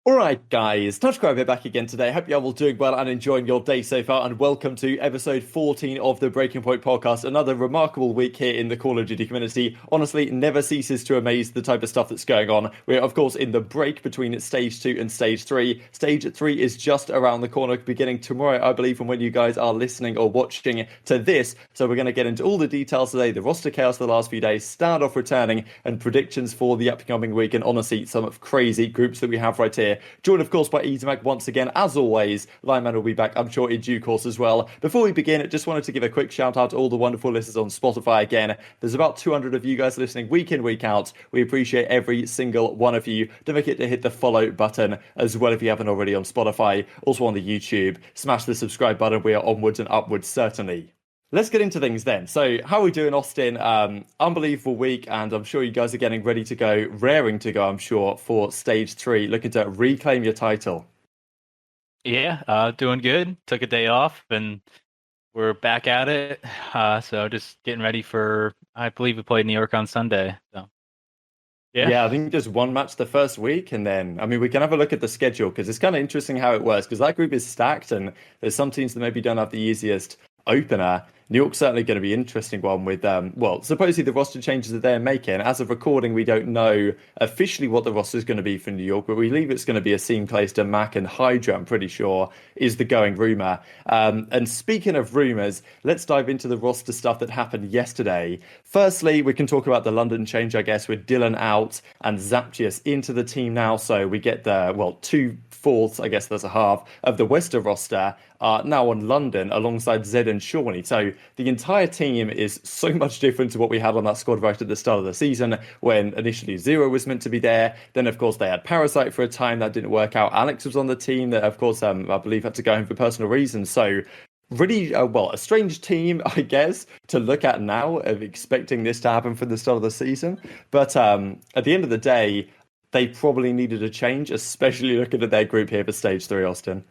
Alright guys, TacticalRab here back again today. Hope you're all doing well and enjoying your day so far, and welcome to episode 14 of the Breaking Point podcast. Another remarkable week here in the Call of Duty community. Honestly, never ceases to amaze the type of stuff that's going on. We're of course in the break between Stage 2 and Stage 3. Stage 3 is just around the corner, beginning tomorrow, I believe, from when you guys are listening or watching to this. So we're going to get into all the details today, the roster chaos of the last few days, Standoff returning, and predictions for the upcoming week, and honestly, some of crazy groups that we have right here. Joined, of course, by EasyMac once again. As always, Lionman will be back, I'm sure, in due course as well. Before we begin, just wanted to give a quick shout out to all the wonderful listeners on Spotify again. There's about 200 of you guys listening week in, week out. We appreciate every single one of you. Don't forget to hit the follow button as well if you haven't already on Spotify. Also on the YouTube. Smash the subscribe button. We are onwards and upwards, certainly. Let's get into things then. So, how are we doing, Austin? Unbelievable week, and I'm sure you guys are getting ready to go, raring to go, I'm sure, for Stage 3, looking to reclaim your title. Yeah, doing good. Took a day off, and we're back at it. So just getting ready for, I believe we played New York on Sunday. So, yeah, I think just one match the first week, and then, I mean, we can have a look at the schedule, because it's kind of interesting how it works, because that group is stacked, and there's some teams that maybe don't have the easiest opener. New York's certainly going to be an interesting one with, well, supposedly the roster changes that they're making. As of recording, we don't know officially what the roster is going to be for New York, but we believe it's going to be a Seam, Clayster, Mac, and Hydra, I'm pretty sure, is the going rumour. And speaking of rumours, let's dive into the roster stuff that happened yesterday. Firstly, we can talk about the London change, I guess, with Dylan out and Zaptius into the team now. So we get the, well, 2/4, I guess that's a half, of the Western roster are now on London alongside Zed and Shawnee. So the entire team is so much different to what we had on that squad right at the start of the season, when initially Zero was meant to be there. Then, of course, they had Parasite for a time. That didn't work out. Alex was on the team that, of course, I believe had to go home for personal reasons. So really, well, a strange team, I guess, to look at now, of expecting this to happen from the start of the season. But at the end of the day, they probably needed a change, especially looking at their group here for Stage 3, Austin.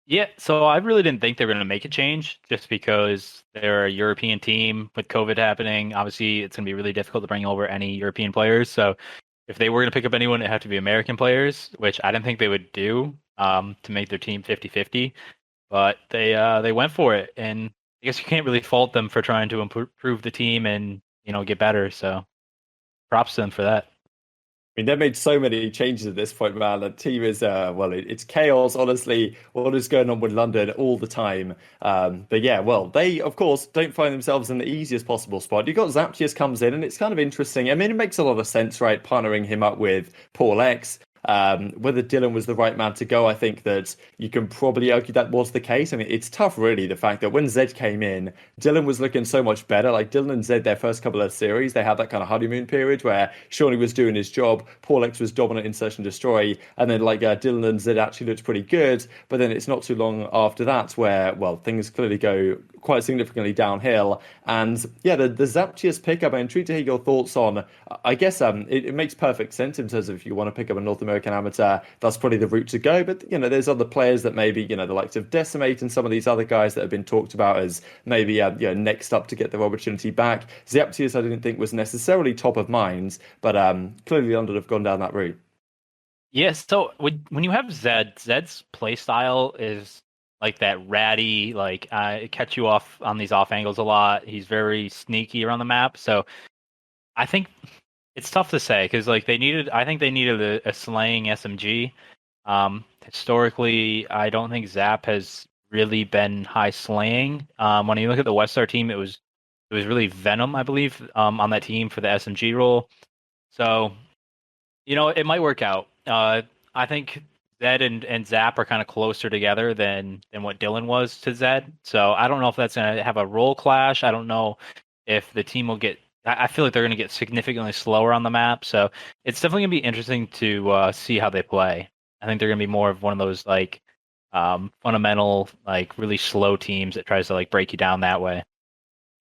Yeah, so I really didn't think they were going to make a change just because they're a European team with COVID happening. Obviously, it's going to be really difficult to bring over any European players. So if they were going to pick up anyone, it had to be American players, which I didn't think they would do to make their team 50-50. But they went for it, and I guess you can't really fault them for trying to improve the team and, you know, get better. So props to them for that. I mean, they've made so many changes at this point, man. The team is, well, it's chaos, honestly. What is going on with London all the time? But yeah, well, they, of course, don't find themselves in the easiest possible spot. You've got Zaptius comes in, and it's kind of interesting. I mean, it makes a lot of sense, right? Partnering him up with Paul X. Whether Dylan was the right man to go, I think that you can probably argue that was the case. I mean, it's tough, really, the fact that when Zed came in, Dylan was looking so much better. Like, Dylan and Zed, their first couple of series, they had that kind of honeymoon period where Shawnee was doing his job, Paul X was dominant in Search and Destroy, and then, like, Dylan and Zed actually looked pretty good. But then it's not too long after that where, well, things clearly go quite significantly downhill. And yeah, the Zaptius pickup, I'm intrigued to hear your thoughts on. I guess it makes perfect sense in terms of if you want to pick up a North American amateur, that's probably the route to go. But, you know, there's other players that maybe, you know, the likes of Decimate and some of these other guys that have been talked about as maybe, you know, next up to get their opportunity back. Zaptius, I didn't think was necessarily top of mind, but clearly London have gone down that route. Yes, so when you have Zed's play style is like that ratty, like it catch you off on these off angles a lot. He's very sneaky around the map. So I think it's tough to say because like I think they needed a slaying SMG. Historically, I don't think Zap has really been high slaying. When you look at the Weststar team, it was really Venom, I believe, on that team for the SMG role. So, you know, it might work out. I think Zed and Zap are kind of closer together than what Dylan was to Zed. So I don't know if that's going to have a role clash. I don't know if the team will get... I feel like they're going to get significantly slower on the map. So it's definitely going to be interesting to see how they play. I think they're going to be more of one of those like fundamental, like really slow teams that tries to like break you down that way.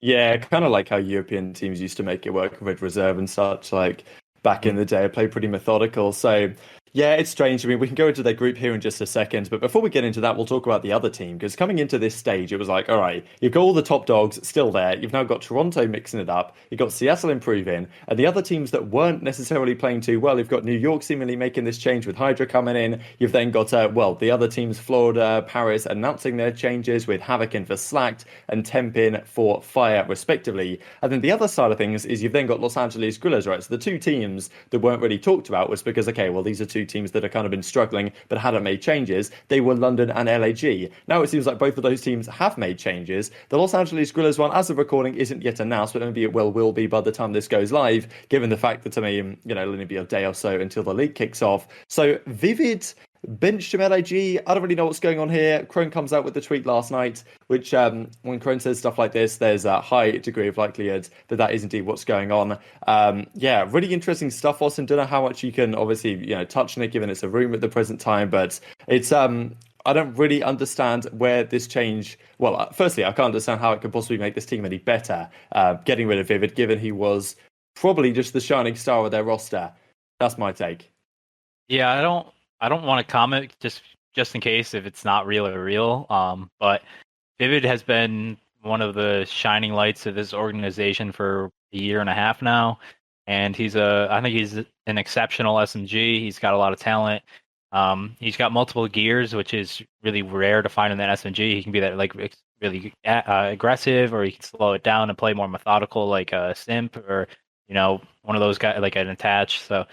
Yeah, kind of like how European teams used to make it work with reserve and such, like back in the day. I played pretty methodical. So Yeah, it's strange. I mean, we can go into their group here in just a second, but before we get into that, we'll talk about the other team. Because coming into this stage, it was like, all right, you've got all the top dogs still there. You've now got Toronto mixing it up. You've got Seattle improving. And the other teams that weren't necessarily playing too well, you've got New York seemingly making this change with Hydra coming in. You've then got, the other teams, Florida, Paris, announcing their changes with Havoc in for Slacked and Temp in for Fire, respectively. And then the other side of things is you've then got Los Angeles Guerrillas, right? So the two teams that weren't really talked about was because, okay, well, these are two teams that have kind of been struggling but hadn't made changes. They were London and LAG. Now it seems like both of those teams have made changes. The Los Angeles Guerrillas one, as of recording, isn't yet announced, but maybe it will be by the time this goes live, given the fact that, to me, it'll only be a day or so until the league kicks off. So Vivid benched him LAG. I don't really know what's going on here. Crone comes out with the tweet last night, which when Crone says stuff like this, there's a high degree of likelihood that is indeed what's going on. Really interesting stuff, Austin. Don't know how much you can obviously touch on it, given it's a room at the present time, but it's I don't really understand where this change. Well, firstly, I can't understand how it could possibly make this team any better. Getting rid of Vivid, given he was probably just the shining star of their roster. That's my take. Yeah, I don't want to comment just in case if it's not real. But Vivid has been one of the shining lights of this organization for a year and a half now, and I think he's an exceptional SMG. He's got a lot of talent. He's got multiple gears, which is really rare to find in that SMG. He can be that really aggressive, or he can slow it down and play more methodical, like a Simp, or one of those guys like an Attach. So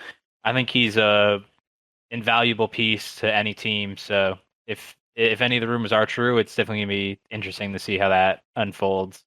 I think he's a invaluable piece to any team. So if any of the rumors are true, it's definitely gonna be interesting to see how that unfolds.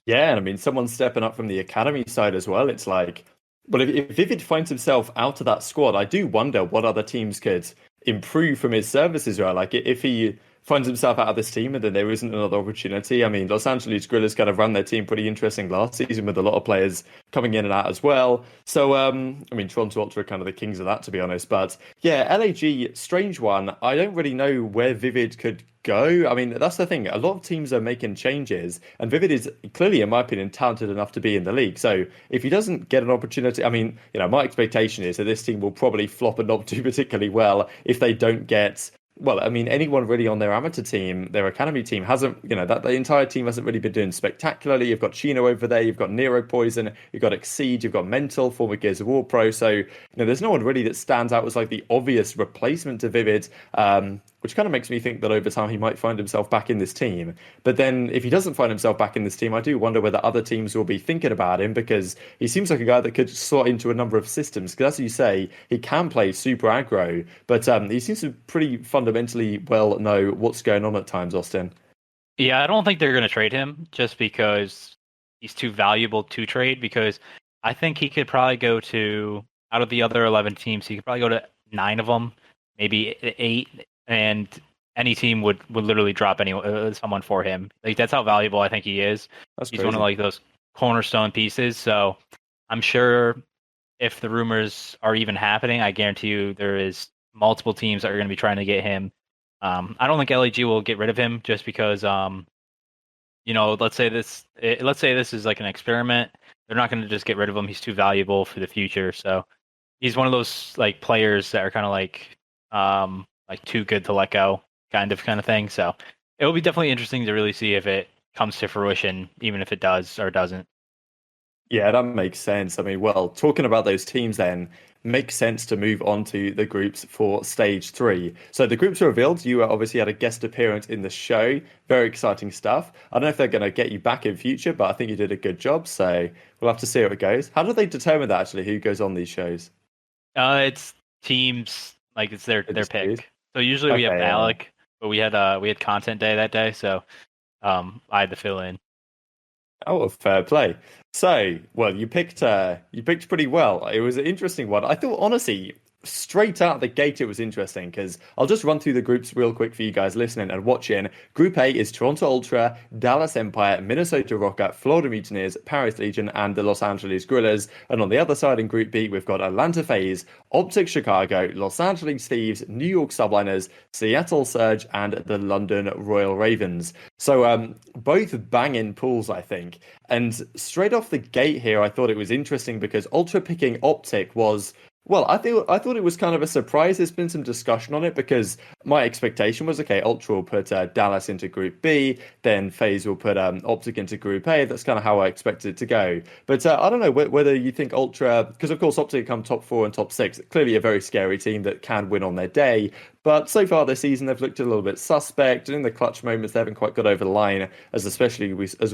Yeah, and I mean, someone stepping up from the academy side as well. It's like, well, if Vivid finds himself out of that squad, I do wonder what other teams could improve from his services, right? Like, if he finds himself out of this team and then there isn't another opportunity. I mean, Los Angeles Guerrillas kind of ran their team pretty interesting last season with a lot of players coming in and out as well. So, I mean, Toronto Ultra are kind of the kings of that, to be honest. But yeah, LAG, strange one. I don't really know where Vivid could go. I mean, that's the thing. A lot of teams are making changes, and Vivid is clearly, in my opinion, talented enough to be in the league. So if he doesn't get an opportunity, I mean, my expectation is that this team will probably flop and not do particularly well if they don't get. Well, I mean, anyone really on their amateur team, their academy team hasn't, that the entire team hasn't really been doing spectacularly. You've got Chino over there, you've got Nero Poison, you've got Exceed, you've got Mental, former Gears of War pro. So, there's no one really that stands out as like the obvious replacement to Vivid, which kind of makes me think that over time he might find himself back in this team. But then if he doesn't find himself back in this team, I do wonder whether other teams will be thinking about him, because he seems like a guy that could slot into a number of systems. Because as you say, he can play super aggro, but he seems to pretty fundamentally well know what's going on at times, Austin. Yeah, I don't think they're going to trade him just because he's too valuable to trade, because I think he could probably go to, out of the other 11 teams, he could probably go to 9 of them, maybe 8, and any team would literally drop someone for him. Like, that's how valuable I think he is. He's crazy. One of like those cornerstone pieces. So I'm sure if the rumors are even happening, I guarantee you there is multiple teams that are going to be trying to get him. I don't think LAG will get rid of him just because, let's say this is like an experiment. They're not going to just get rid of him. He's too valuable for the future. So he's one of those like players that are kind of like too good to let go kind of thing. So it will be definitely interesting to really see if it comes to fruition, even if it does or doesn't. Yeah, that makes sense. I mean, well, talking about those teams then, makes sense to move on to the groups for stage 3. So the groups are revealed. You obviously had a guest appearance in the show. Very exciting stuff. I don't know if they're going to get you back in future, but I think you did a good job. So we'll have to see how it goes. How do they determine that, actually, who goes on these shows? It's teams, like it's their pick. So usually we have Alec, but we had content day that day, so I had to fill in. Oh, fair play. So, well, you picked pretty well. It was an interesting one. I thought, honestly, straight out the gate, it was interesting, because I'll just run through the groups real quick for you guys listening and watching. Group A is Toronto Ultra, Dallas Empire, Minnesota Rokkr, Florida Mutineers, Paris Legion, and the Los Angeles Guerrillas. And on the other side in Group B, we've got Atlanta FaZe, OpTic Chicago, Los Angeles Thieves, New York Subliners, Seattle Surge, and the London Royal Ravens. So both banging pools, I think. And straight off the gate here, I thought it was interesting because Ultra picking OpTic was Well, I thought it was kind of a surprise. There's been some discussion on it because my expectation was, okay, Ultra will put Dallas into Group B, then FaZe will put OpTic into Group A. That's kind of how I expected it to go. But I don't know whether you think Ultra, because of course OpTic come top four and top six, clearly a very scary team that can win on their day. But so far this season, they've looked a little bit suspect, and in the clutch moments, they haven't quite got over the line, as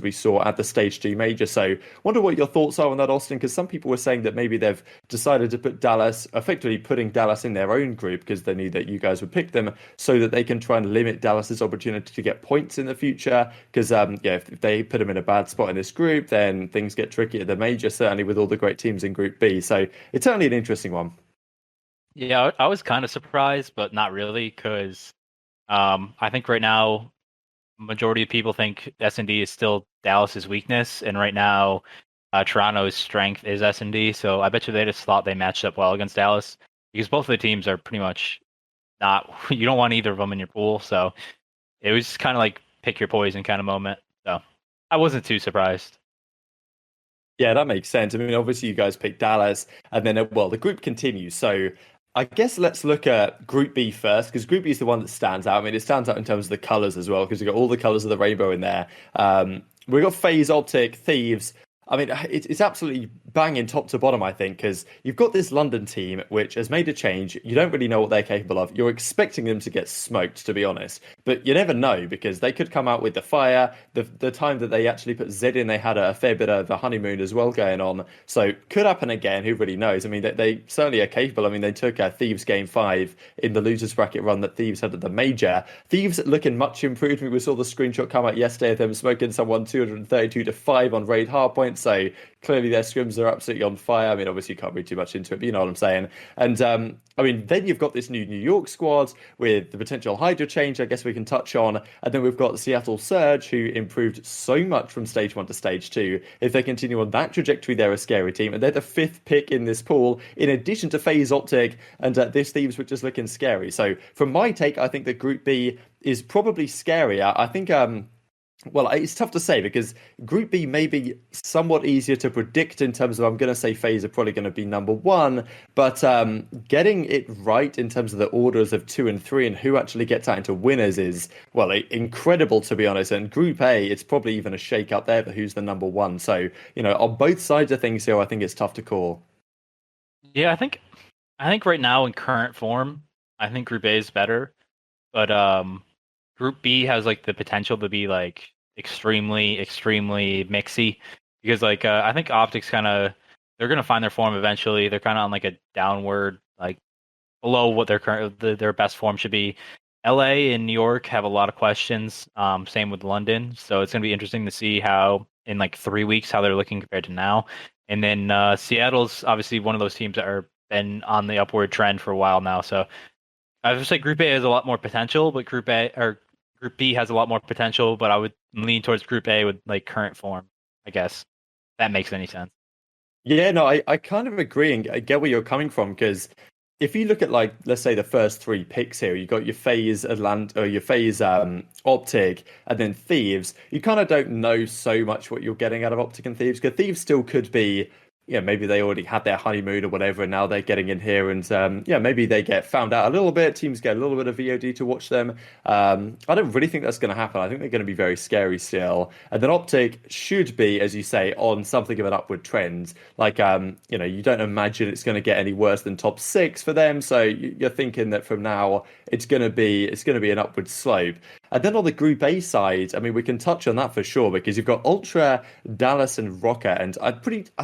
we saw at the Stage 2 Major. So, wonder what your thoughts are on that, Austin, because some people were saying that maybe they've decided to put Dallas, effectively putting Dallas in their own group because they knew that you guys would pick them, so that they can try and limit Dallas's opportunity to get points in the future. Because, if they put them in a bad spot in this group, then things get tricky at the Major, certainly with all the great teams in Group B. So, it's certainly an interesting one. Yeah, I was kind of surprised, but not really, because I think right now, majority of people think S&D is still Dallas's weakness, and right now, Toronto's strength is S&D. So I bet you they just thought they matched up well against Dallas, because both of the teams are pretty much not. You don't want either of them in your pool, so it was kind of like pick your poison kind of moment. So I wasn't too surprised. Yeah, that makes sense. I mean, obviously, you guys picked Dallas, and then, well, the group continues. So I guess let's look at Group B first, because Group B is the one that stands out. I mean, it stands out in terms of the colors as well, because you've got all the colors of the rainbow in there. We've got FaZe, OpTic, Thieves. I mean, it's absolutely banging top to bottom, I think, because you've got this London team which has made a change. You don't really know what they're capable of. You're expecting them to get smoked, to be honest, but you never know because they could come out with the fire. The time that they actually put Zed in, they had a fair bit of a honeymoon as well going on. So could happen again. Who really knows? I mean, they certainly are capable. I mean, they took Thieves game 5 in the losers bracket run that Thieves had at the Major. Thieves looking much improved. We saw the screenshot come out yesterday of them smoking someone 232-5 on raid hardpoint. So clearly their scrims are absolutely on fire. I mean, obviously you can't read too much into it, but you know what I'm saying. And I mean, then you've got this new New York squad with the potential Hydra change, I guess we can touch on. And then we've got Seattle Surge, who improved so much from Stage 1 to Stage 2. If they continue on that trajectory, they're a scary team. And they're the 5th pick in this pool, in addition to FaZe, OpTic, and this Thieves, which is looking scary. So from my take, I think that Group B is probably scarier. I think well, it's tough to say because Group B may be somewhat easier to predict in terms of, I'm going to say FaZe are probably going to be number 1, but getting it right in terms of the orders of 2 and 3 and who actually gets out into winners is, well, incredible, to be honest. And Group A, it's probably even a shake up there for who's the number 1. So, you know, on both sides of things here, I think it's tough to call. Yeah, I think right now in current form, I think Group A is better, but Group B has like the potential to be like extremely mixy, because like I think OpTic's they're gonna find their form eventually. They're kind of on like a downward, like below what their best form should be. LA and New York have a lot of questions. Same with London, so it's gonna be interesting to see how in like 3 weeks how they're looking compared to now. And then Seattle's obviously one of those teams that are been on the upward trend for a while now. So I would say Group A has a lot more potential, but Group B has a lot more potential, but I would lean towards Group A with like current form, I guess. If that makes any sense. Yeah, no, I kind of agree and I get where you're coming from, because if you look at, like, let's say the first 3 picks here, you got your FaZe Atlanta, or your FaZe OpTic, and then Thieves. You kind of don't know so much what you're getting out of OpTic and Thieves, because Thieves still could be, yeah, maybe they already had their honeymoon or whatever, and now they're getting in here, and yeah, maybe they get found out a little bit. Teams get a little bit of VOD to watch them. I don't really think that's going to happen. I think they're going to be very scary still. And then OpTic should be, as you say, on something of an upward trend. Like, you know, you don't imagine it's going to get any worse than top 6 for them. So you're thinking that from now it's going to be an upward slope. And then on the Group A side, I mean, we can touch on that for sure, because you've got Ultra, Dallas, and Rokkr, and I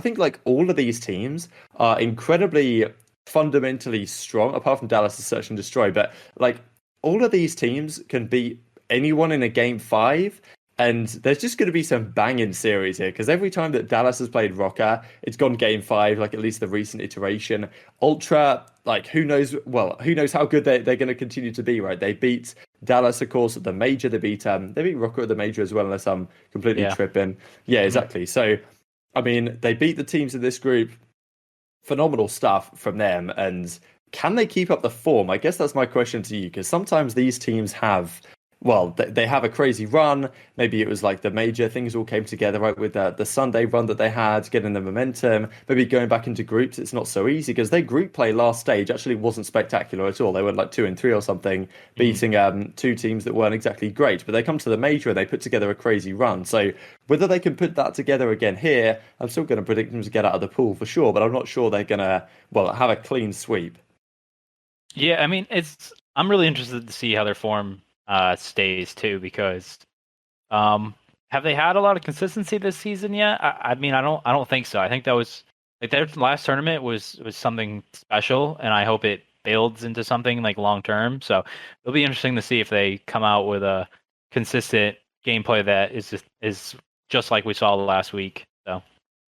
think like all of these teams are incredibly fundamentally strong, apart from Dallas' Search and Destroy. But like all of these teams can beat anyone in a game 5. And there's just going to be some banging series here, because every time that Dallas has played Rokkr, it's gone game 5, like at least the recent iteration. Ultra, like who knows how good they're going to continue to be, right? They beat Dallas, of course, at the Major. They beat Rokkr at the Major as well, unless I'm completely tripping. Yeah, exactly. So, I mean, they beat the teams in this group. Phenomenal stuff from them. And can they keep up the form? I guess that's my question to you, because sometimes these teams have well, they have a crazy run. Maybe it was like the major things all came together, right, with the Sunday run that they had, getting the momentum. Maybe going back into groups, it's not so easy because their group play last stage actually wasn't spectacular at all. They were like 2-3 or something, beating two teams that weren't exactly great. But they come to the major and they put together a crazy run. So whether they can put that together again here, I'm still going to predict them to get out of the pool for sure. But I'm not sure they're going to, well, have a clean sweep. Yeah, I mean, I'm really interested to see how their form stays too, because have they had a lot of consistency this season yet? I mean, I don't think so. I think that was like their last tournament was something special, and I hope it builds into something like long term. So it'll be interesting to see if they come out with a consistent gameplay that is just like we saw last week. So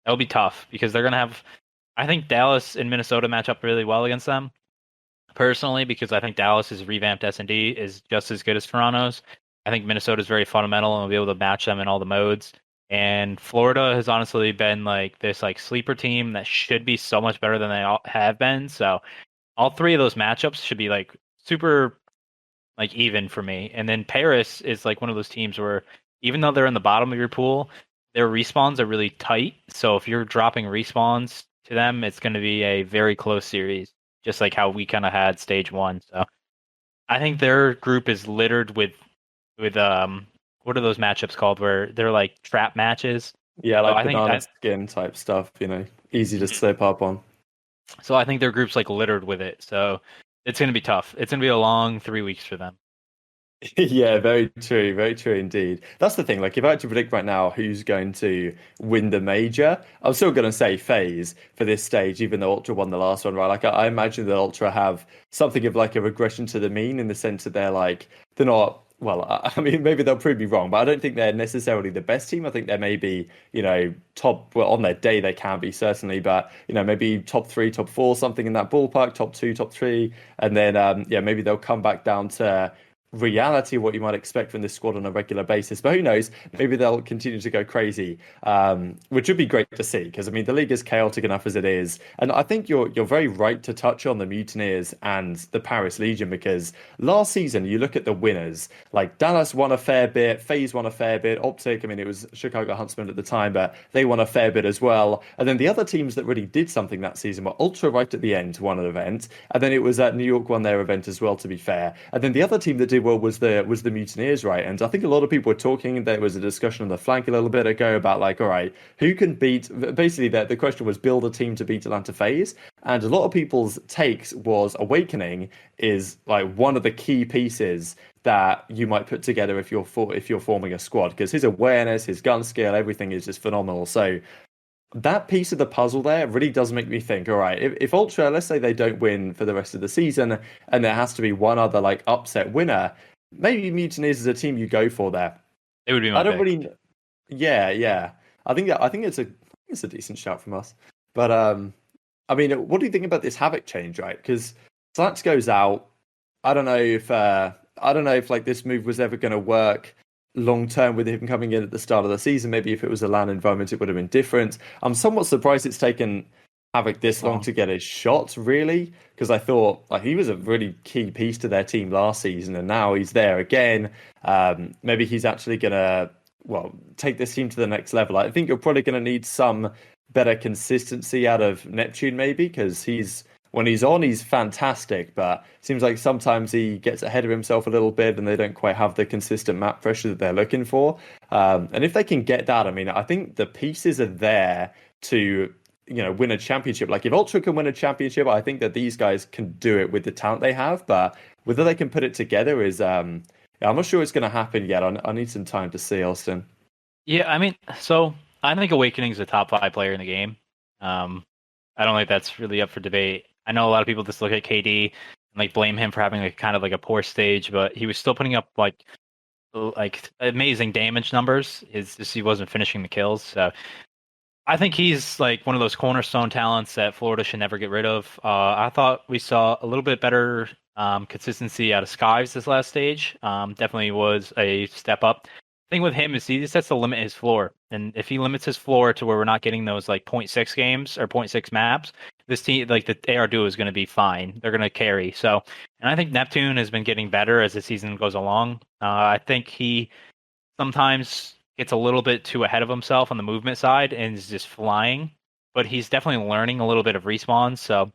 that'll be tough because they're gonna have. I think Dallas and Minnesota match up really well against them personally, because I think Dallas's revamped S&D is just as good as Toronto's. I think Minnesota is very fundamental and will be able to match them in all the modes. And Florida has honestly been like this like sleeper team that should be so much better than they all have been. So all three of those matchups should be like super like even for me. And then Paris is like one of those teams where even though they're in the bottom of your pool, their respawns are really tight. So if you're dropping respawns to them, it's going to be a very close series, just like how we kind of had stage one. So I think their group is littered with what are those matchups called where they're like trap matches? Yeah, like I banana skin type stuff, easy to slip up on. So I think their group's like littered with it. So it's going to be tough. It's going to be a long 3 weeks for them. Yeah, very true indeed. That's the thing. Like, if I had to predict right now who's going to win the major, I'm still going to say FaZe for this stage, even though Ultra won the last one, right? Like, I imagine that Ultra have something of like a regression to the mean in the sense that they're not. Well, I mean, maybe they'll prove me wrong, but I don't think they're necessarily the best team. I think they're maybe, top. Well, on their day they can be certainly, but maybe top 3, top 4, something in that ballpark, top 2, top 3, and then maybe they'll come back down to reality, what you might expect from this squad on a regular basis. But who knows? Maybe they'll continue to go crazy, which would be great to see, because I mean the league is chaotic enough as it is. And I think you're very right to touch on the Mutineers and the Paris Legion, because last season you look at the winners, like Dallas won a fair bit, FaZe won a fair bit, OpTic, I mean it was Chicago Huntsmen at the time, but they won a fair bit as well. And then the other teams that really did something that season were Ultra right at the end, won an event, and then it was New York won their event as well, to be fair. And then the other team that did well was the Mutineers, right? And I think a lot of people were talking. There was a discussion on the flank a little bit ago about like, all right, who can beat? Basically, the question was build a team to beat Atlanta FaZe, and a lot of people's takes was Awakening is like one of the key pieces that you might put together if you're forming a squad, because his awareness, his gun skill, everything is just phenomenal. So that piece of the puzzle there really does make me think, all right, if Ultra, let's say they don't win for the rest of the season and there has to be one other like upset winner, maybe Mutineers is a team you go for there. It would be my I don't pick. really. Yeah. I think it's a decent shout from us. But I mean, what do you think about this Havoc change, right? Because Slats goes out. I don't know if like this move was ever going to work long term with him coming in at the start of the season. Maybe if it was a LAN environment, it would have been different. I'm somewhat surprised it's taken Havoc this long to get his shot, really, because I thought like he was a really key piece to their team last season, and now he's there again. Maybe he's actually gonna take this team to the next level. I think you're probably gonna need some better consistency out of Neptune, maybe, because when he's on, he's fantastic, but it seems like sometimes he gets ahead of himself a little bit and they don't quite have the consistent map pressure that they're looking for. And if they can get that, I mean, I think the pieces are there to, win a championship. Like if Ultra can win a championship, I think that these guys can do it with the talent they have, but whether they can put it together is, I'm not sure it's going to happen yet. I need some time to see, Austin. Yeah, I mean, so I think Awakening's a top 5 player in the game. I don't think that's really up for debate. I know a lot of people just look at KD and like blame him for having like kind of like a poor stage, but he was still putting up like amazing damage numbers. It's just he wasn't finishing the kills. So I think he's like one of those cornerstone talents that Florida should never get rid of. I thought we saw a little bit better consistency out of Skives this last stage. Definitely was a step up. The thing with him is he just has to limit his floor. And if he limits his floor to where we're not getting those like 0.6 games or 0.6 maps, this team, like the AR duo, is going to be fine. They're going to carry. So, and I think Neptune has been getting better as the season goes along. I think he sometimes gets a little bit too ahead of himself on the movement side and is just flying, but he's definitely learning a little bit of respawns, so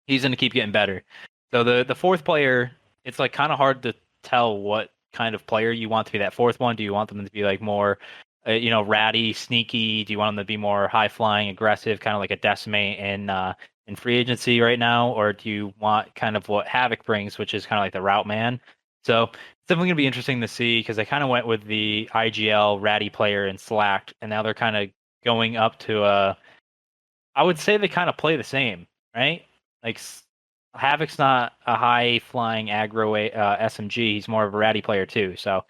he's going to keep getting better. So the fourth player, it's like kind of hard to tell what kind of player you want to be that fourth one. Do you want them to be like more, ratty, sneaky? Do you want them to be more high flying, aggressive, kind of like a Decimate in free agency right now, or do you want kind of what Havoc brings, which is kind of like the route man? So it's definitely going to be interesting to see because they kind of went with the IGL ratty player in Slack, and now they're kind of going up to I would say they kind of play the same, right? Like Havoc's not a high flying aggro SMG; he's more of a ratty player too. So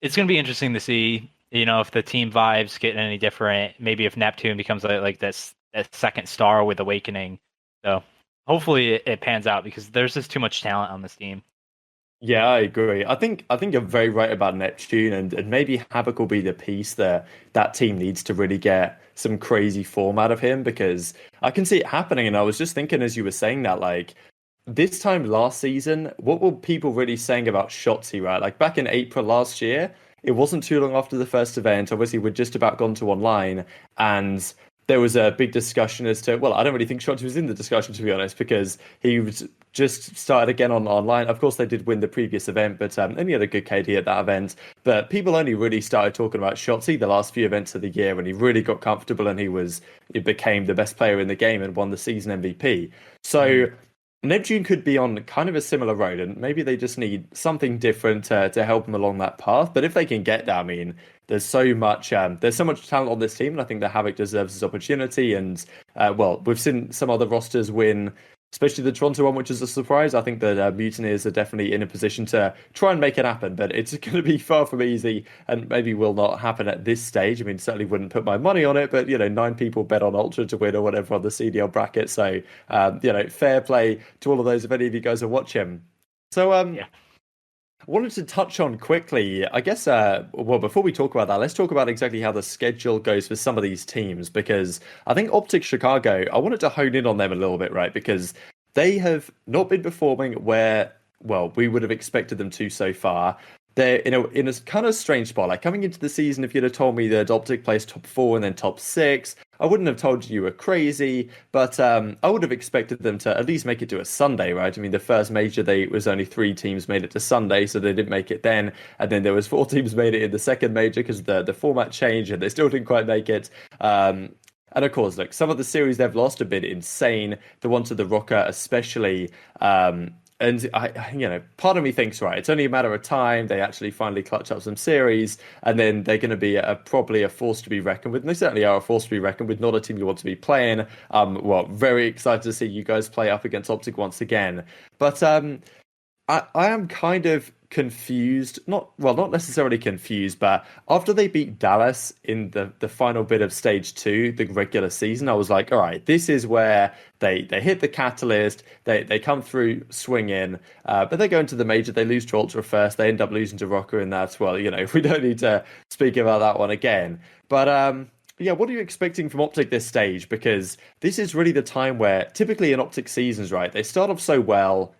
it's going to be interesting to see, if the team vibes get any different. Maybe if Neptune becomes like this second star with Awakening. So hopefully it pans out because there's just too much talent on this team. Yeah, I agree. I think you're very right about Neptune, and maybe Havoc will be the piece that team needs to really get some crazy form out of him, because I can see it happening. And I was just thinking as you were saying that, like, this time last season, what were people really saying about Shotzi, right? Like back in April last year, it wasn't too long after the first event. Obviously, we'd just about gone to online, and there was a big discussion as to, well, I don't really think Shotzi was in the discussion, to be honest, because he was just started again on online. Of course, they did win the previous event, but and he had a good KD at that event. But people only really started talking about Shotzi the last few events of the year when he really got comfortable and he became the best player in the game and won the season MVP. So Neptune could be on kind of a similar road, and maybe they just need something different to help them along that path. But if they can get there, I mean, there's so much talent on this team, and I think the Havoc deserves this opportunity. And well, we've seen some other rosters win, especially the Toronto one, which is a surprise. I think that Mutineers are definitely in a position to try and make it happen, but it's going to be far from easy, and maybe will not happen at this stage. I mean, certainly wouldn't put my money on it, but 9 people bet on Ultra to win or whatever on the CDL bracket. So fair play to all of those if any of you guys are watching. So Yeah. I wanted to touch on quickly, I guess, well, before we talk about that, let's talk about exactly how the schedule goes for some of these teams, because I think OpTic Chicago, I wanted to hone in on them a little bit, right? Because they have not been performing where, well, we would have expected them to so far. They're in a kind of strange spot. Like coming into the season, if you'd have told me that OpTic placed top 4 and then top 6, I wouldn't have told you were crazy, but I would have expected them to at least make it to a Sunday, right? I mean, the first major, it was only 3 teams made it to Sunday, so they didn't make it then. And then there was 4 teams made it in the second major because the format changed and they still didn't quite make it. And of course, look, some of the series they've lost have been insane. The one to the Rokkr especially. And part of me thinks, right, it's only a matter of time. They actually finally clutch up some series, and then they're going to be probably a force to be reckoned with. And they certainly are a force to be reckoned with, not a team you want to be playing. Well, very excited to see you guys play up against OpTic once again. But I am kind of confused, not necessarily confused, but after they beat Dallas in the final bit of stage 2, the regular season, I was like, all right, this is where they hit the catalyst, they come through swinging, but they go into the major, they lose to Ultra first, they end up losing to Rokkr in that. Well, we don't need to speak about that one again. But yeah, what are you expecting from OpTic this stage? Because this is really the time where typically in OpTic seasons, right, they start off so well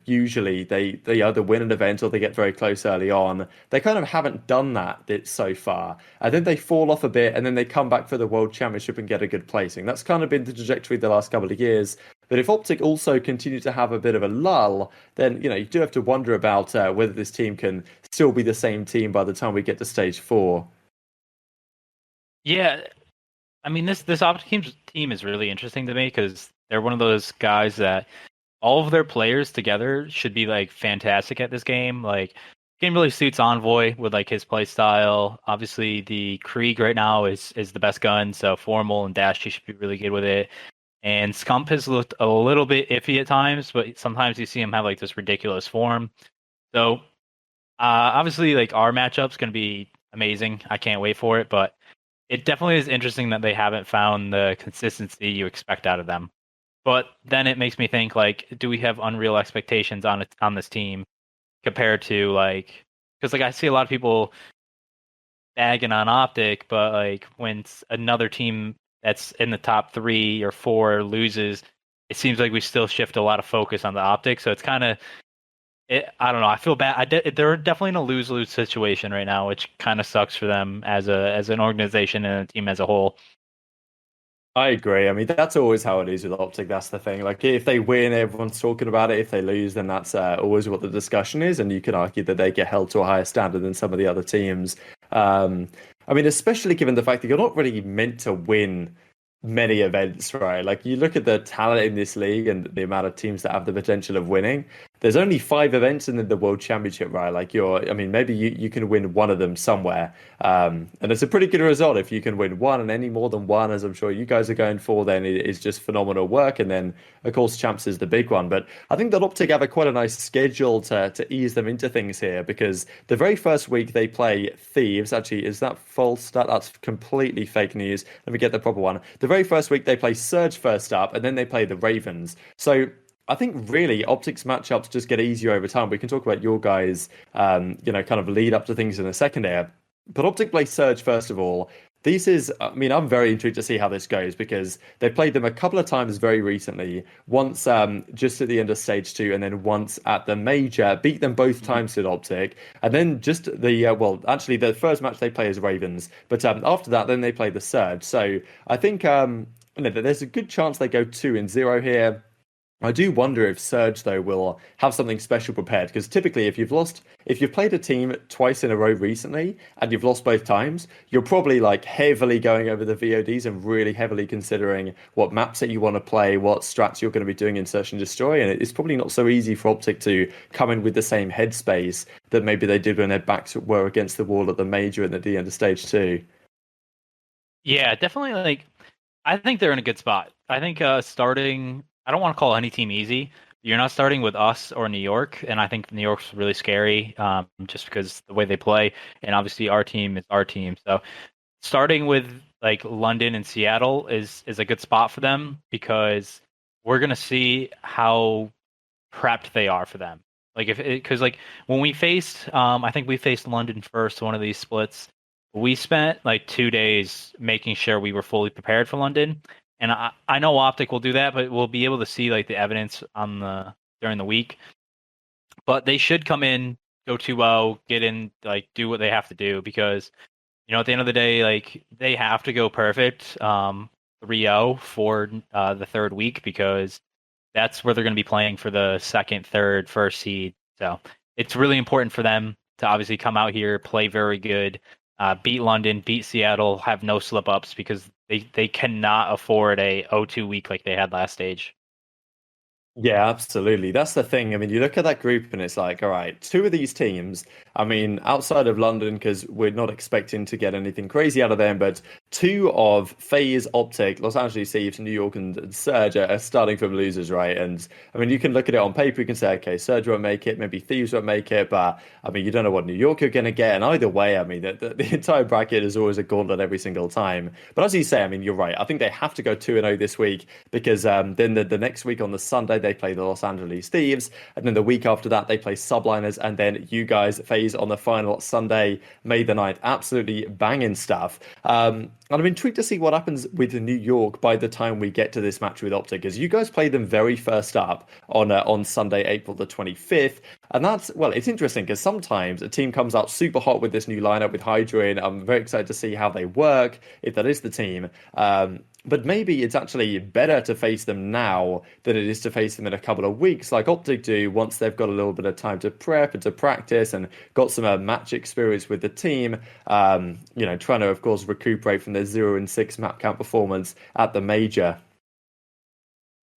usually they either win an event or they get very close early on. They kind of haven't done that so far. And then they fall off a bit and then they come back for the World Championship and get a good placing. That's kind of been the trajectory the last couple of years. But if OpTic also continue to have a bit of a lull, then, you do have to wonder about whether this team can still be the same team by the time we get to stage 4. Yeah, I mean this OpTic team is really interesting to me because they're one of those guys that all of their players together should be like fantastic at this game. Like game really suits Envoy with like his play style. Obviously the Krieg right now is the best gun, so Formal and Dash should be really good with it. And Scump has looked a little bit iffy at times, but sometimes you see him have like this ridiculous form. So obviously like our matchup's gonna be amazing. I can't wait for it, but it definitely is interesting that they haven't found the consistency you expect out of them. But then it makes me think, like, do we have unreal expectations on this team compared to like, because like I see a lot of people bagging on OpTic, but like when another team that's in the top 3 or 4 loses, it seems like we still shift a lot of focus on the OpTic. So it's kind of, I don't know. I feel bad. They're definitely in a lose-lose situation right now, which kind of sucks for them as an organization and a team as a whole. I agree. I mean, that's always how it is with OpTic. That's the thing. Like, if they win, everyone's talking about it. If they lose, then that's always what the discussion is. And you can argue that they get held to a higher standard than some of the other teams. I mean, especially given the fact that you're not really meant to win many events, right? Like, you look at the talent in this league and the amount of teams that have the potential of winning. There's only 5 events in the World Championship, right? Like, I mean, maybe you can win one of them somewhere. And it's a pretty good result if you can win one, and any more than one, as I'm sure you guys are going for, then it is just phenomenal work. And then, of course, Champs is the big one. But I think that OpTic have quite a nice schedule to ease them into things here, because the very first week they play Thieves. Actually, is that false? That's completely fake news. Let me get the proper one. The very first week they play Surge first up, and then they play the Ravens. So I think really OpTic's matchups just get easier over time. We can talk about your guys, kind of lead up to things in a second here. But OpTic play Surge first of all. I'm very intrigued to see how this goes, because they played them a couple of times very recently. Once just at the end of stage 2, and then once at the major. Beat them both times at OpTic. And then just the first match they play is Ravens. But after that, then they play the Surge. So I think there's a good chance they go 2-0 here. I do wonder if Surge, though, will have something special prepared, because typically if you've played a team twice in a row recently and you've lost both times, you're probably like heavily going over the VODs and really heavily considering what maps that you want to play, what strats you're going to be doing in Search and Destroy. And it's probably not so easy for OpTic to come in with the same headspace that maybe they did when their backs were against the wall at the major and at the end of stage 2. Yeah, definitely. I think they're in a good spot. I think starting, I don't want to call any team easy. You're not starting with us or New York, and I think New York's really scary, just because the way they play, and obviously our team is our team. So starting with like London and Seattle is a good spot for them, because we're gonna see how prepped they are for them. Like because when we faced, I think we faced London first, one of these splits. We spent like 2 days making sure we were fully prepared for London. And I know OpTic will do that, but we'll be able to see like the evidence during the week. But they should come in, go 2-0, get in, like do what they have to do, because at the end of the day, like they have to go perfect 3-0 for the third week, because that's where they're going to be playing for the second, third, first seed. So it's really important for them to obviously come out here, play very good, beat London, beat Seattle, have no slip ups, because they cannot afford a 0-2 week like they had last stage. Yeah, absolutely. That's the thing. I mean, you look at that group and it's like, all right, 2 of these teams, I mean, outside of London, because we're not expecting to get anything crazy out of them, but 2 of FaZe, OpTic, Los Angeles Thieves, New York, and Surge are starting from losers, right? And I mean, you can look at it on paper, you can say, okay, Surge won't make it, maybe Thieves won't make it, but I mean, you don't know what New York are going to get. And either way, I mean, the entire bracket is always a gauntlet every single time. But as you say, I mean, you're right. I think they have to go 2-0 this week, because then the next week on the Sunday, they play the Los Angeles Thieves, and then the week after that they play Subliners, and then you guys FaZe on the final Sunday, May the 9th. Absolutely banging stuff. And I'm intrigued to see what happens with New York by the time we get to this match with OpTic, as you guys play them very first up on Sunday, April the 25th. And it's interesting, because sometimes a team comes out super hot with this new lineup with Hydra in. I'm very excited to see how they work, if that is the team. But maybe it's actually better to face them now than it is to face them in a couple of weeks, like OpTic do, once they've got a little bit of time to prep and to practice and got some match experience with the team. Trying to, of course, recuperate from their 0-6 map count performance at the major.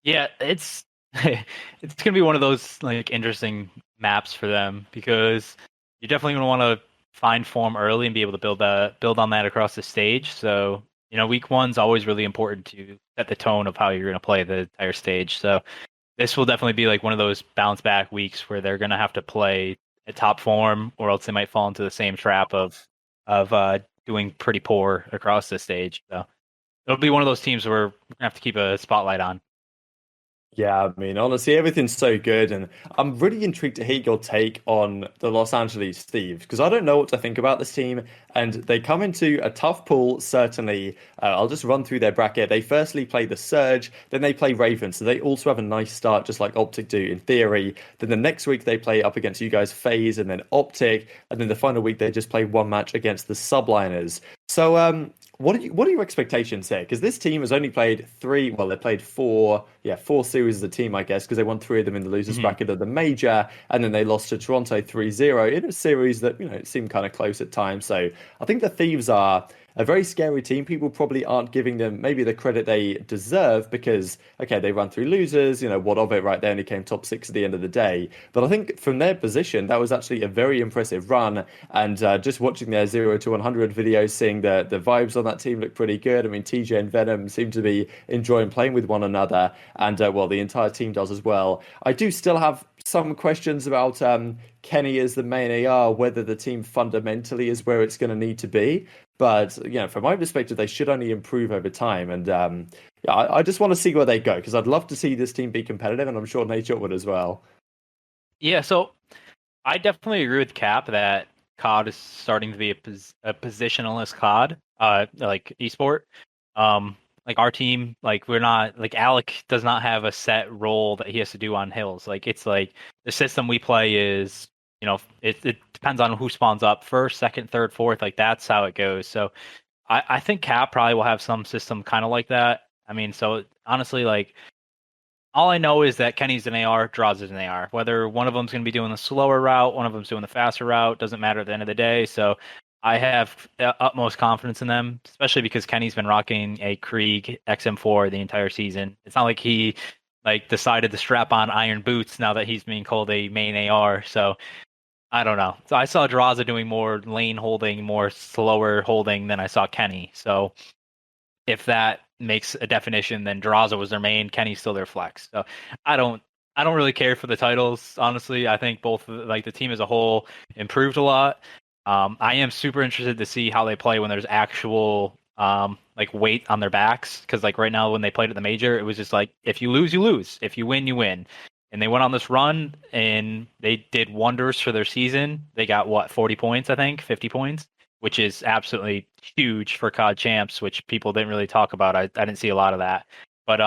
Yeah, it's it's gonna be one of those like interesting maps for them, because you're definitely gonna want to find form early and be able to build on that across the stage. So week 1's always really important to set the tone of how you're going to play the entire stage. So this will definitely be like one of those bounce back weeks where they're going to have to play at top form, or else they might fall into the same trap of doing pretty poor across the stage. So it'll be one of those teams where we're going to have to keep a spotlight on. Yeah, I mean, honestly, everything's so good, and I'm really intrigued to hear your take on the Los Angeles Thieves because I don't know what to think about this team, and they come into a tough pool, certainly. I'll just run through their bracket. They firstly play the Surge, then they play Raven, so they also have a nice start, just like OpTic do in theory. Then the next week they play up against you guys, FaZe, and then OpTic, and then the final week they just play one match against the Subliners. So, what are your expectations here? Because this team has only played three. Well, they played four series as a team, I guess, because they won three of them in the losers bracket of the major, and then they lost to Toronto 3-0 in a series that it seemed kind of close at times. So I think the Thieves are a very scary team. People probably aren't giving them maybe the credit they deserve because, okay, they run through losers, what of it, right? They only came top 6 at the end of the day. But I think from their position, that was actually a very impressive run. And just watching their 0 to 100 videos, seeing the vibes on that team look pretty good. I mean, TJ and Venom seem to be enjoying playing with one another. And, well, the entire team does as well. I do still have some questions about Kenny as the main AR, whether the team fundamentally is where it's going to need to be. But from my perspective, they should only improve over time. And I just want to see where they go because I'd love to see this team be competitive, and I'm sure Nature would as well. Yeah, so I definitely agree with Cap that COD is starting to be a positionalist COD, like esport. Like our team, like we're not like Alec does not have a set role that he has to do on hills. Like it's like the system we play is, it depends on who spawns up first, second, third, fourth. Like that's how it goes. So I think Cap probably will have some system kind of like that. I mean, so honestly, like all I know is that Kenny's an AR, Draws is an AR. Whether one of them's going to be doing the slower route, one of them's doing the faster route, doesn't matter at the end of the day. So I have utmost confidence in them, especially because Kenny's been rocking a Krieg XM4 the entire season. It's not like he decided to strap on iron boots now that he's being called a main AR. So I don't know. So I saw Draza doing more lane holding, more slower holding than I saw Kenny. So if that makes a definition, then Draza was their main, Kenny's still their flex. So I don't really care for the titles, honestly. I think both the team as a whole improved a lot. I am super interested to see how they play when there's actual weight on their backs. Because right now when they played at the major, it was just like if you lose, you lose. If you win, you win. And they went on this run and they did wonders for their season. They got 40 points, I think, 50 points, which is absolutely huge for COD champs, which people didn't really talk about. I didn't see a lot of that. But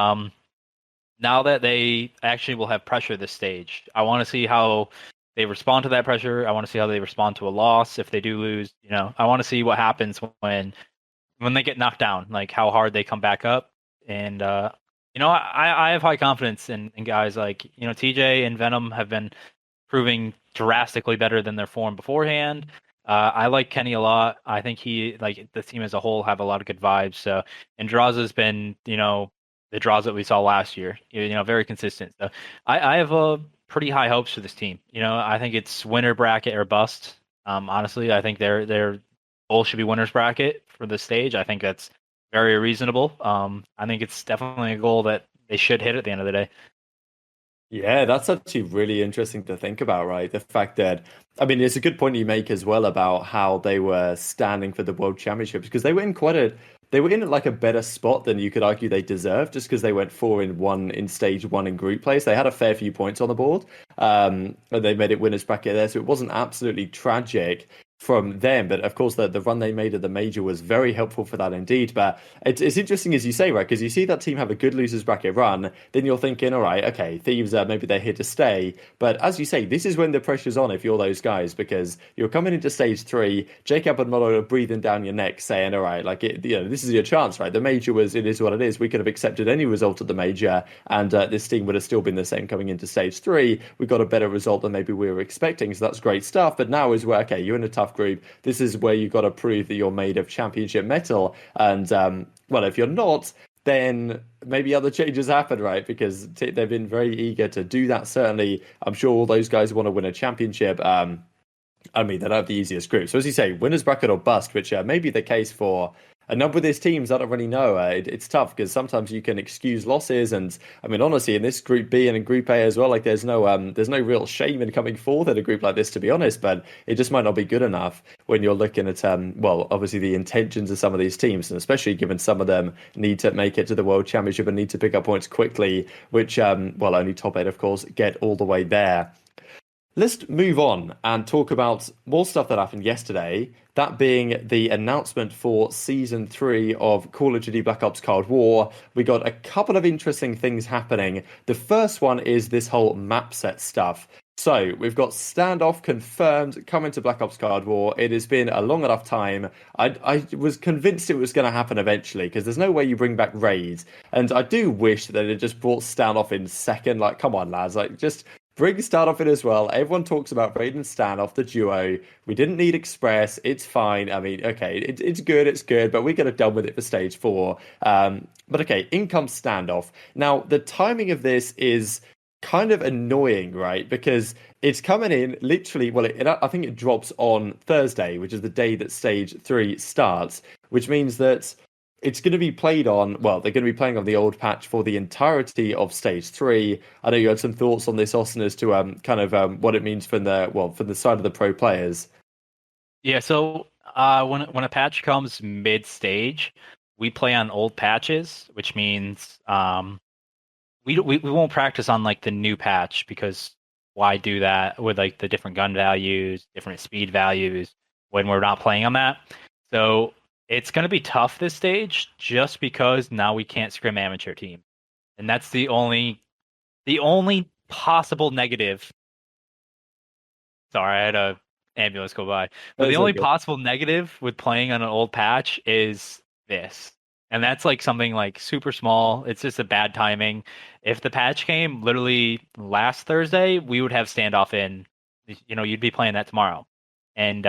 now that they actually will have pressure this stage, I want to see how they respond to that pressure. I want to see how they respond to a loss if they do lose. I want to see what happens when they get knocked down, like how hard they come back up. And I have high confidence in guys like TJ and Venom have been proving drastically better than their form beforehand. I like Kenny a lot. I think the team as a whole have a lot of good vibes. So, and Draza's been the draws that we saw last year. Very consistent. So I have a pretty high hopes for this team. I think it's winner bracket or bust. Honestly, I think their goal should be winners bracket for the stage. I think that's very reasonable. I think it's definitely a goal that they should hit at the end of the day. Yeah, that's actually really interesting to think about, right? The fact that, I mean, it's a good point you make as well about how they were standing for the World Championships because they were in a better spot than you could argue they deserved just because they went 4-1 in stage 1 in group play. So they had a fair few points on the board. And they made it winners bracket there. So it wasn't absolutely tragic from them, but of course the run they made at the major was very helpful for that indeed. But it's interesting as you say, right? Because you see that team have a good losers bracket run, then you're thinking, all right, okay, Thieves maybe they're here to stay. But as you say, this is when the pressure's on if you're those guys because you're coming into stage 3, Jacob and Molo are breathing down your neck, saying, all right, this is your chance, right? The major it is what it is. We could have accepted any result at the major, and this team would have still been the same coming into stage 3. We got a better result than maybe we were expecting, so that's great stuff. But now is where okay, you're in a tough group. This is where you got to prove that you're made of championship metal. And well, if you're not, then maybe other changes happen, right? Because they've been very eager to do that. Certainly, I'm sure all those guys want to win a championship. I mean, they don't have the easiest group. So as you say, winners bracket or bust, which may be the case for a number of these teams, I don't really know. It's tough because sometimes you can excuse losses, and I mean, honestly, in this Group B and in Group A as well, like there's no real shame in coming fourth in a group like this, to be honest. But it just might not be good enough when you're looking at well, obviously the intentions of some of these teams, and especially given some of them need to make it to the World Championship and need to pick up points quickly, which well, only top 8, of course, get all the way there. Let's move on and talk about more stuff that happened yesterday, that being the announcement for Season 3 of Call of Duty Black Ops Cold War. We got a couple of interesting things happening. The first one is this whole map set stuff. So we've got Standoff confirmed coming to Black Ops Cold War. It has been a long enough time. I was convinced it was going to happen eventually because there's no way you bring back raids. And I do wish that it just brought Standoff in second. Like, come on, lads. Like, just bring Standoff in as well. Everyone talks about Raid and Standoff, the duo. We didn't need Express. It's fine. I mean, okay, it's good, but we could have done with it for Stage 4. But okay, in comes Standoff. Now, the timing of this is kind of annoying, right? Because it's coming in literally, well, I think it drops on Thursday, which is the day that Stage 3 starts, which means that it's going to be played on, well, they're going to be playing on the old patch for the entirety of Stage 3. I know you had some thoughts on this, Austin, as to what it means from the side of the pro players. Yeah, so when a patch comes mid-stage, we play on old patches, which means we won't practice on like the new patch, because why do that with like the different gun values, different speed values when we're not playing on that? So it's going to be tough this stage just because now we can't scrim amateur team. And that's the only possible negative. Sorry, I had a ambulance go by. But the only possible negative with playing on an old patch is this. And that's like something like super small. It's just a bad timing. If the patch came literally last Thursday, we would have Standoff in. You know, you'd be playing that tomorrow. And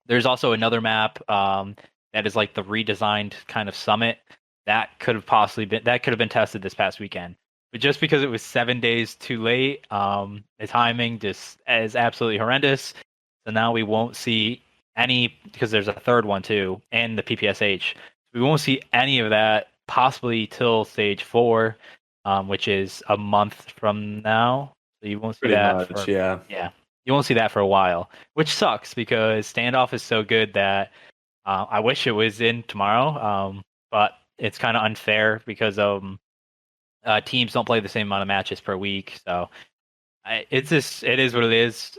there's also another map that is like the redesigned kind of summit that could have been tested this past weekend. But just because it was 7 days too late, the timing just is absolutely horrendous. So now we won't see any, because there's a third one too, and the PPSH. We won't see any of that possibly till Stage 4, which is a month from now. So you won't see yeah. You won't see that for a while, which sucks because Standoff is so good that I wish it was in tomorrow. But it's kind of unfair because teams don't play the same amount of matches per week. So it is what it is.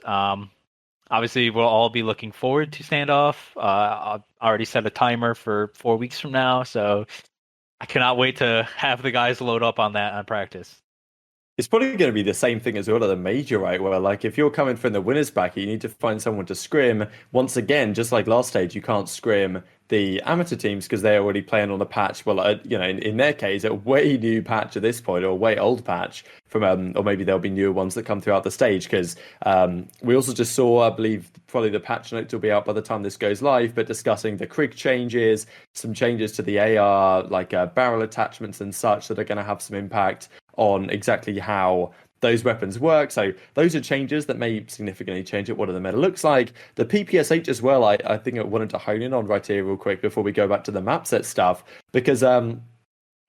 Obviously, we'll all be looking forward to Standoff. I've already set a timer for 4 weeks from now, so I cannot wait to have the guys load up on that on practice. It's probably going to be the same thing as well at the major, right? Where, like, if you're coming from the winner's bracket, you need to find someone to scrim. Once again, just like last stage, you can't scrim the amateur teams because they're already playing on a patch. Well, in their case, a way new patch at this point, or a way old patch from, or maybe there'll be newer ones that come throughout the stage. Because we also just saw, I believe, probably the patch notes will be out by the time this goes live, but discussing the Krig changes, some changes to the AR, like barrel attachments and such that are going to have some impact on exactly how those weapons work. So those are changes that may significantly change what the meta looks like. The PPSH as well, I think I wanted to hone in on right here real quick before we go back to the map set stuff, because the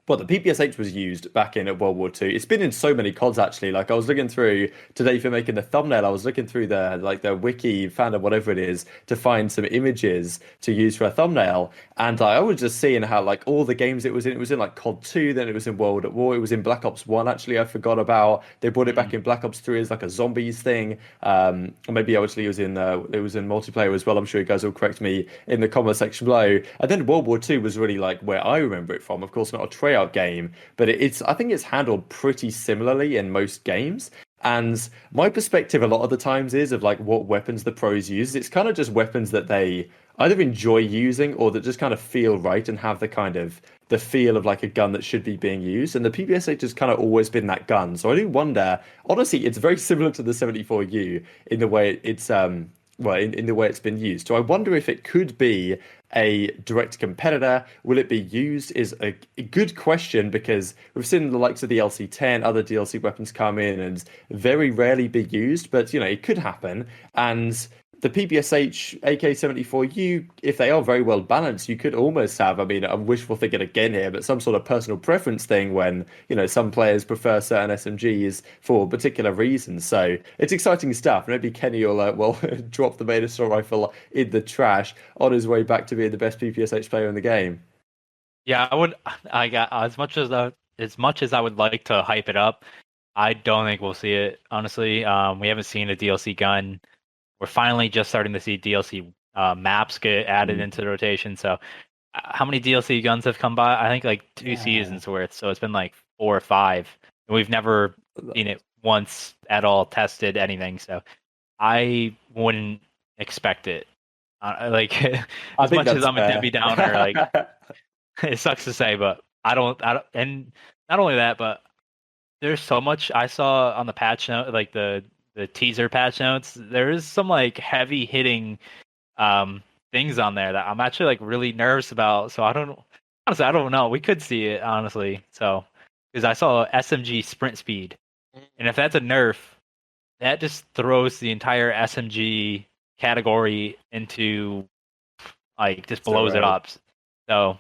PPSH was used back in World War II. It's been in so many CODs, actually. Like, I was looking through today for making the thumbnail. I was looking through the wiki, fandom, whatever it is, to find some images to use for a thumbnail. And I was just seeing how, like, all the games it was in like COD 2, then it was in World at War, it was in Black Ops 1, actually, I forgot about. They brought it back in Black Ops 3 as like a zombies thing. Or maybe actually it was in multiplayer as well. I'm sure you guys will correct me in the comment section below. And then World War 2 was really like where I remember it from. Of course, not a tryout game, but I think it's handled pretty similarly in most games. And my perspective a lot of the times is of like what weapons the pros use. It's kind of just weapons that they either enjoy using or that just kind of feel right and have the feel of like a gun that should be being used. And the PPSH has kind of always been that gun. So I do wonder, honestly, it's very similar to the 74U in the way it's in the way it's been used. So I wonder if it could be a direct competitor. Will it be used is a good question, because we've seen the likes of the LC-10, other DLC weapons come in and very rarely be used, but it could happen. And the PPSH AK-74U, if they are very well balanced, you could almost have, I mean, I'm wishful thinking again here, but some sort of personal preference thing when, some players prefer certain SMGs for particular reasons. So it's exciting stuff. Maybe Kenny will drop the main assault rifle in the trash on his way back to being the best PPSH player in the game. Yeah, I got as much as I would like to hype it up, I don't think we'll see it, honestly. We haven't seen a DLC gun. We're finally just starting to see DLC maps get added into the rotation. So how many DLC guns have come by? I think like 2 seasons worth. So it's been like 4 or 5. And we've never seen it once at all, tested anything. So I wouldn't expect it. As much as I'm a Debbie Downer, like it sucks to say, but I don't, and not only that, but there's so much I saw on the patch note, like the teaser patch notes. There is some like heavy hitting things on there that I'm actually like really nervous about. So I don't know. We could see it, honestly. So because I saw SMG sprint speed, and if that's a nerf, that just throws the entire SMG category into like just blows it up. So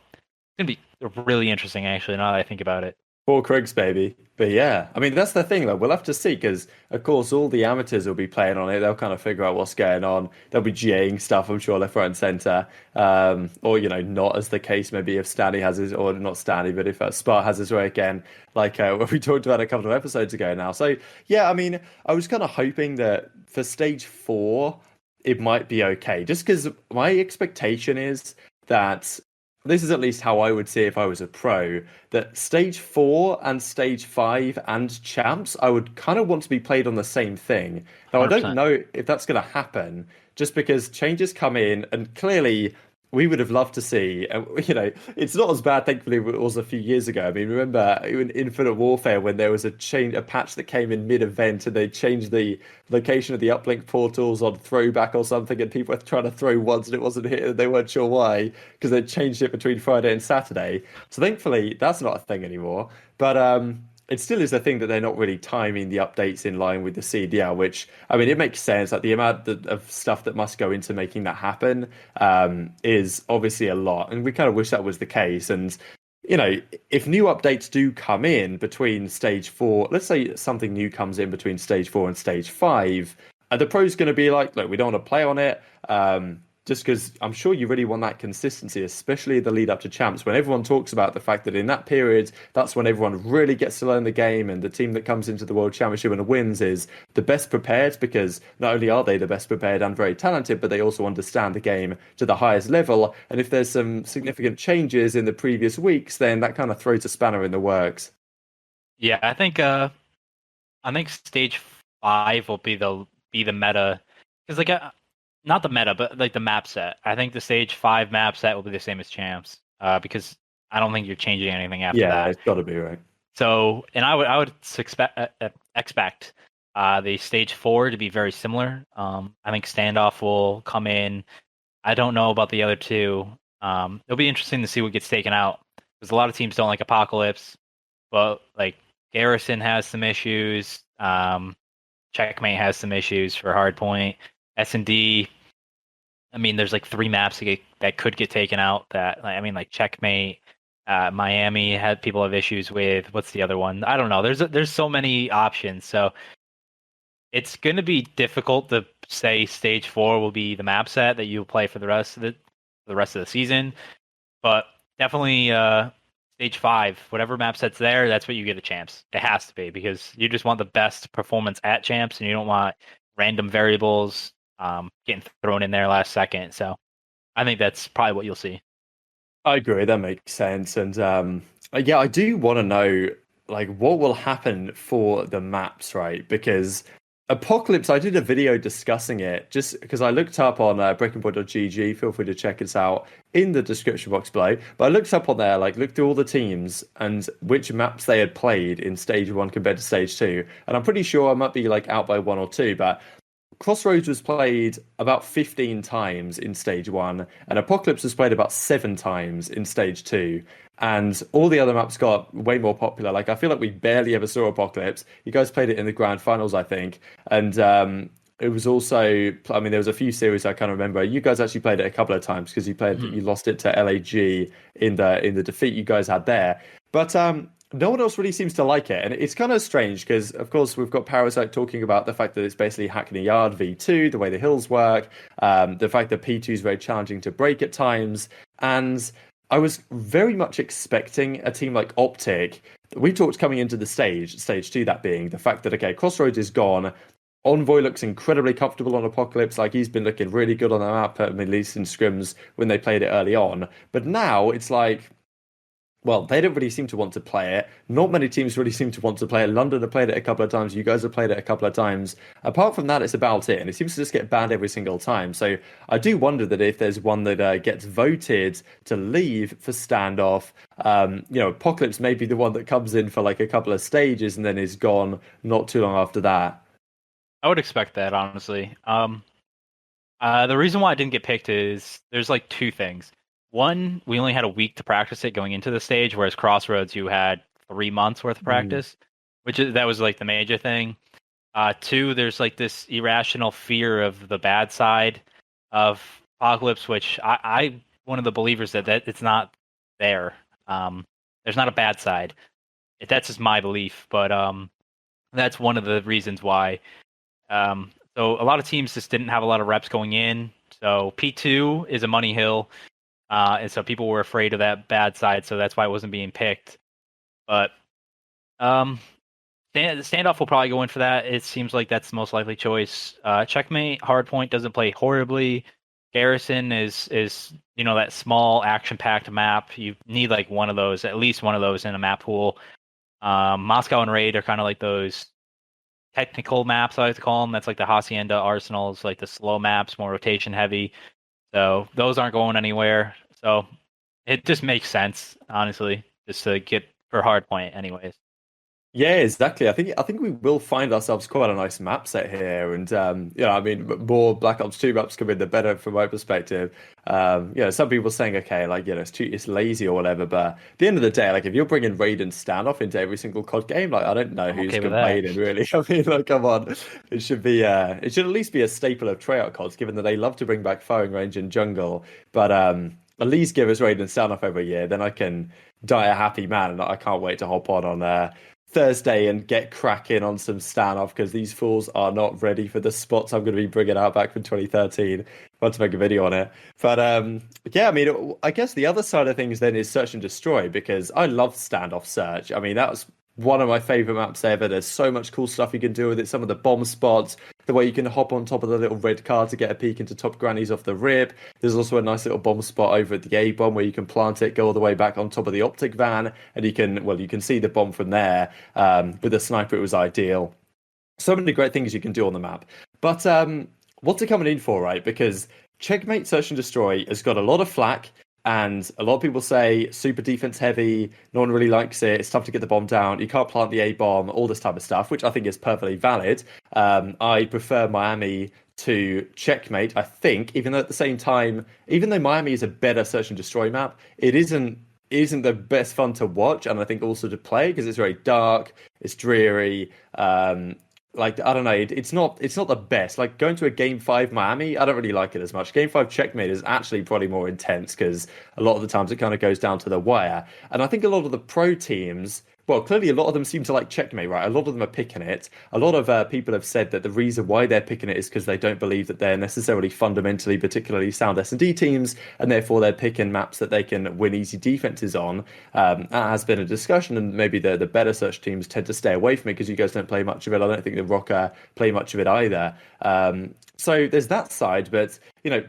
it's gonna be really interesting, actually, now that I think about it. Four Krigs, baby. But yeah, I mean, that's the thing, though. We'll have to see, because, of course, all the amateurs will be playing on it. They'll kind of figure out what's going on. They'll be GAing stuff, I'm sure, left, right, and centre. Or, not as the case maybe if Stanley has his, or not Stanley, but if Spart has his way again, like what we talked about a couple of episodes ago now. So, yeah, I mean, I was kind of hoping that for Stage 4, it might be okay. Just because my expectation is that this is at least how I would see if I was a pro, that Stage 4 and Stage 5 and Champs, I would kind of want to be played on the same thing. Now, 100%. I don't know if that's going to happen, just because changes come in, and clearly we would have loved to see, it's not as bad, thankfully, as it was a few years ago. I mean, remember in Infinite Warfare when there was a patch that came in mid-event and they changed the location of the uplink portals on throwback or something, and people were trying to throw once and it wasn't hit and they weren't sure why, because they changed it between Friday and Saturday. So thankfully, that's not a thing anymore. But it still is a thing that they're not really timing the updates in line with the CDL, which, I mean, it makes sense. Like the amount of stuff that must go into making that happen is obviously a lot. And we kind of wish that was the case. And, if new updates do come in between Stage 4, let's say something new comes in between Stage 4 and Stage 5, are the pros going to be like, look, we don't want to play on it? Just because I'm sure you really want that consistency, especially the lead up to Champs, when everyone talks about the fact that in that period, that's when everyone really gets to learn the game, and the team that comes into the World Championship and wins is the best prepared, because not only are they the best prepared and very talented, but they also understand the game to the highest level. And if there's some significant changes in the previous weeks, then that kind of throws a spanner in the works. Yeah, I think Stage 5 will be the meta, because not the meta, but like the map set. I think the Stage 5 map set will be the same as Champs, because I don't think you're changing anything after that. Yeah, it's got to be, right. So, and I would expect the Stage 4 to be very similar. I think Standoff will come in. I don't know about the other two. It'll be interesting to see what gets taken out, because a lot of teams don't like Apocalypse, but like Garrison has some issues. Checkmate has some issues for Hardpoint. S&D, I mean, there's like 3 maps that could get taken out. Like Checkmate, Miami had people have issues with. What's the other one? I don't know. There's so many options. So it's going to be difficult to say Stage 4 will be the map set that you'll play for the rest of the season. But definitely Stage 5, whatever map set's there, that's what you get at Champs. It has to be, because you just want the best performance at Champs, and you don't want random variables getting thrown in there last second. So I think that's probably what you'll see. I agree. That makes sense. And yeah, I do want to know like what will happen for the maps, right? Because Apocalypse, I did a video discussing it just because I looked up on breakingpoint.gg. Feel free to check it out in the description box below. But I looked up on there, looked through all the teams and which maps they had played in Stage 1 compared to Stage 2. And I'm pretty sure I might be out by 1 or 2, but Crossroads was played about 15 times in Stage 1, and Apocalypse was played about 7 times in Stage 2. And all the other maps got way more popular. I feel like we barely ever saw Apocalypse. You guys played it in the grand finals, I think. And it was also, I mean, there was a few series I kind of remember. You guys actually played it a couple of times because you lost it to LAG in the defeat you guys had there. But no one else really seems to like it, and it's kind of strange because, of course, we've got Parasite talking about the fact that it's basically Hackney Yard V2, the way the hills work, the fact that P2 is very challenging to break at times, and I was very much expecting a team like OpTic. We talked coming into the stage two, that being the fact that, okay, Crossroads is gone. Envoy looks incredibly comfortable on Apocalypse. Like, he's been looking really good on the map, at least in scrims when they played it early on. But now it's like, well, they don't really seem to want to play it. Not many teams really seem to want to play it. London have played it a couple of times. You guys have played it a couple of times. Apart from that, it's about it. And it seems to just get banned every single time. So I do wonder that if there's one that gets voted to leave for Standoff, Apocalypse may be the one that comes in for like a couple of stages and then is gone not too long after that. I would expect that, honestly. The reason why I didn't get picked is there's like two things. One, we only had a week to practice it going into the stage, whereas Crossroads, you had 3 months worth of practice, that was like the major thing. Two, there's like this irrational fear of the bad side of Apocalypse, which I one of the believers that it's not there. There's not a bad side. That's just my belief, but that's one of the reasons why. So a lot of teams just didn't have a lot of reps going in. So P2 is a money hill. And so people were afraid of that bad side, so that's why it wasn't being picked. But Standoff will probably go in for that. It seems like that's the most likely choice. Checkmate, Hardpoint doesn't play horribly. Garrison is that small action-packed map. You need like one of those, at least one of those in a map pool. Moscow and Raid are kind of like those technical maps, I like to call them. That's like the Hacienda Arsenals, like the slow maps, more rotation heavy. So those aren't going anywhere. So it just makes sense, honestly, just to get for Hardpoint anyways. Yeah, exactly. I think we will find ourselves quite a nice map set here, and I mean, more Black Ops 2 maps come in, the better from my perspective. Some people saying, okay, like it's lazy or whatever, but at the end of the day, like if you're bringing Raid and Standoff into every single COD game, like I don't know who's complaining really. I mean, like come on, it should at least be a staple of Treyarch CODs, given that they love to bring back firing range and jungle, but at least give us Raid and Standoff every year, then I can die a happy man, and I can't wait to hop on Thursday and get cracking on some Standoff because these fools are not ready for the spots I'm going to be bringing out back from 2013. I want to make a video on it. But I mean, I guess the other side of things then is Search and Destroy, because I love Standoff Search. I mean, that was one of my favorite maps ever. There's so much cool stuff you can do with it. Some of the bomb spots, the way you can hop on top of the little red car to get a peek into top grannies off the rip. There's also a nice little bomb spot over at the A bomb where you can plant it, go all the way back on top of the OpTic van, and you can see the bomb from there. With the sniper, it was ideal. So many great things you can do on the map. But what's it coming in for, right? Because Checkmate Search and Destroy has got a lot of flack. And a lot of people say super defense heavy, no one really likes it, it's tough to get the bomb down, you can't plant the A bomb, all this type of stuff, which I think is perfectly valid. I prefer Miami to Checkmate, I think, even though at the same time, even though Miami is a better Search and Destroy map, it isn't the best fun to watch, and I think also to play, because it's very dark, it's dreary, like, I don't know, it's not the best. Like, going to a Game 5 Miami, I don't really like it as much. Game 5 Checkmate is actually probably more intense, because a lot of the times it kind of goes down to the wire. And I think a lot of the pro teams, well, clearly a lot of them seem to like Checkmate, right? A lot of them are picking it. A lot of people have said that the reason why they're picking it is because they don't believe that they're necessarily fundamentally particularly sound S&D teams, and therefore they're picking maps that they can win easy defenses on. That has been a discussion, and maybe the better search teams tend to stay away from it because you guys don't play much of it. I don't think the Rokkr play much of it either. So there's that side, but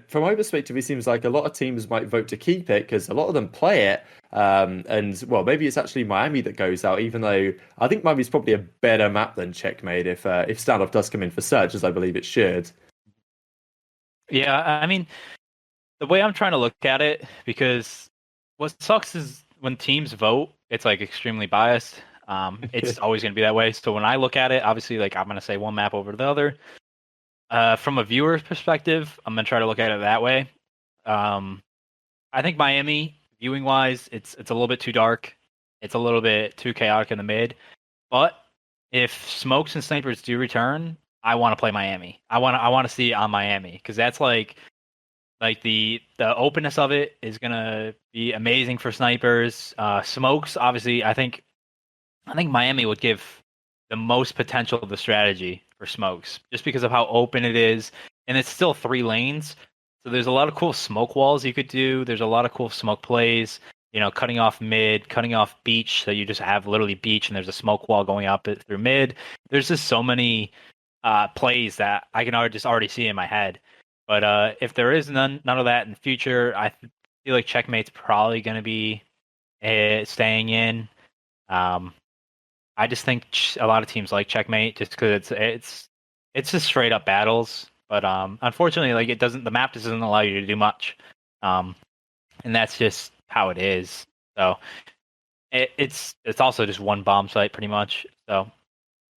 from my perspective, it seems like a lot of teams might vote to keep it because a lot of them play it. And well, maybe it's actually Miami that goes out, even though I think Miami's probably a better map than Checkmate if Standoff does come in for search, as I believe it should. Yeah, I mean, the way I'm trying to look at it, because what sucks is when teams vote, it's like extremely biased. It's always going to be that way. So when I look at it, obviously, like I'm going to say one map over the other. From a viewer's perspective, I'm going to try to look at it that way. I think Miami, viewing wise, it's a little bit too dark. It's a little bit too chaotic in the mid. But if smokes and snipers do return, I want to play Miami. I want to see it on Miami because that's like the openness of it is gonna be amazing for snipers. Smokes, obviously, I think Miami would give the most potential of the strategy for smokes, just because of how open it is, and it's still 3 lanes. So there's a lot of cool smoke walls you could do. There's a lot of cool smoke plays. Cutting off mid, cutting off beach, so you just have literally beach, and there's a smoke wall going up it through mid. There's just so many plays that I can already see in my head. But if there is none of that in the future, feel like Checkmate's probably going to be staying in. I just think a lot of teams like Checkmate just because it's just straight up battles. But unfortunately, like the map just doesn't allow you to do much, and that's just how it is. So it's also just one bomb site pretty much. So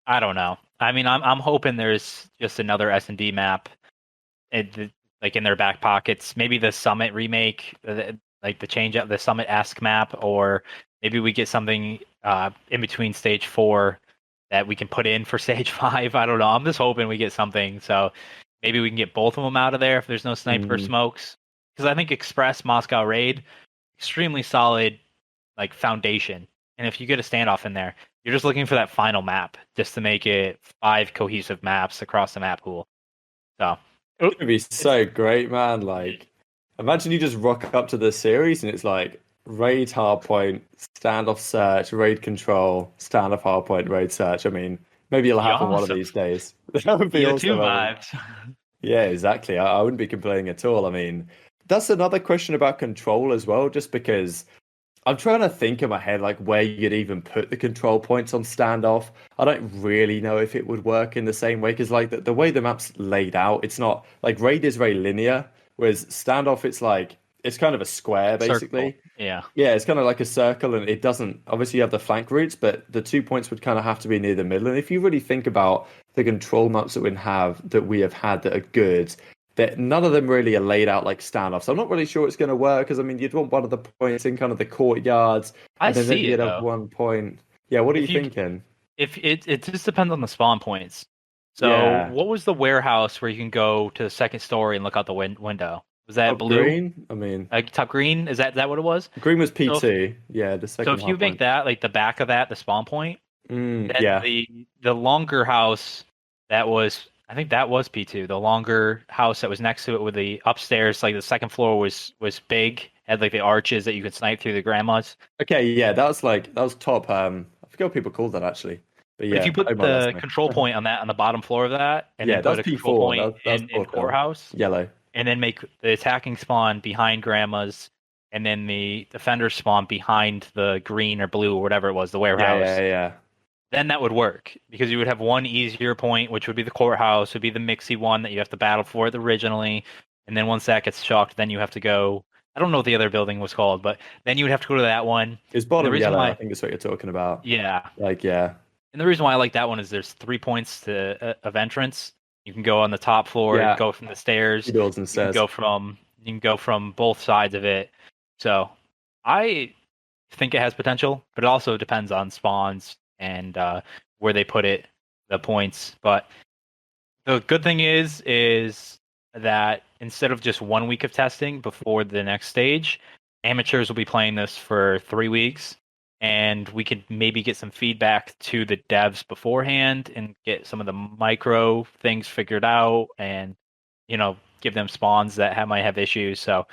I don't know. I mean, I'm hoping there's just another S&D map, like in their back pockets. Maybe the Summit remake, like the change up the Summit-esque map, or maybe we get something in between stage 4 that we can put in for stage 5. I don't know. I'm just hoping we get something. So maybe we can get both of them out of there if there's no sniper smokes. Because I think Express Moscow Raid, extremely solid like foundation. And if you get a standoff in there, you're just looking for that final map just to make it 5 cohesive maps across the map pool. So it would be so great, man. Like, imagine you just rock up to the series and it's like raid hardpoint, standoff search, raid control, standoff hardpoint, raid search. I mean, maybe it'll happen one of these days. That would be Tier awesome. 2 vibes. Yeah, exactly. I wouldn't be complaining at all. I mean, that's another question about control as well, just because I'm trying to think in my head like where you'd even put the control points on standoff. I don't really know if it would work in the same way because like the way the map's laid out, it's not like raid is very linear, whereas standoff it's kind of a square basically. Circle. Yeah. Yeah, it's kind of like a circle, and it doesn't obviously you have the flank routes, but the 2 points would kind of have to be near the middle. And if you really think about the control maps that we have had that are good, that none of them really are laid out like standoffs. I'm not really sure it's going to work because I mean you'd want one of the points in kind of the courtyards, and then maybe you'd have 1 point. Yeah, what are you thinking? If it just depends on the spawn points. So what was the warehouse where you can go to the second story and look out the window? Was that blue? Green? I mean, top green? Is that what it was? Green was P2. So yeah, the second. So if you make that like the back of that the spawn point, then the longer house that was. I think that was P2. The longer house that was next to it with the upstairs, like the second floor was big, had like the arches that you could snipe through the grandmas. Okay, yeah, that was top. I forget what people called that actually. But yeah, if you put the control point on the bottom floor of that, and then put a control point in courthouse, yellow, and then make the attacking spawn behind grandmas, and then the defender spawn behind the green or blue or whatever it was, the warehouse. Yeah. Then that would work because you would have one easier point, which would be the courthouse, would be the mixy one that you have to battle for originally. And then once that gets shocked, then you have to go. I don't know what the other building was called, but then you would have to go to that one. It's bottom yellow, I think is what you're talking about. Yeah. Yeah. And the reason why I like that one is there's 3 points of entrance. You can go on the top floor, go from the stairs. You can go from both sides of it. So I think it has potential, but it also depends on spawns and where they put the points. But the good thing is that instead of just 1 week of testing before the next stage, amateurs will be playing this for 3 weeks, and we could maybe get some feedback to the devs beforehand and get some of the micro things figured out, and give them spawns that might have issues. So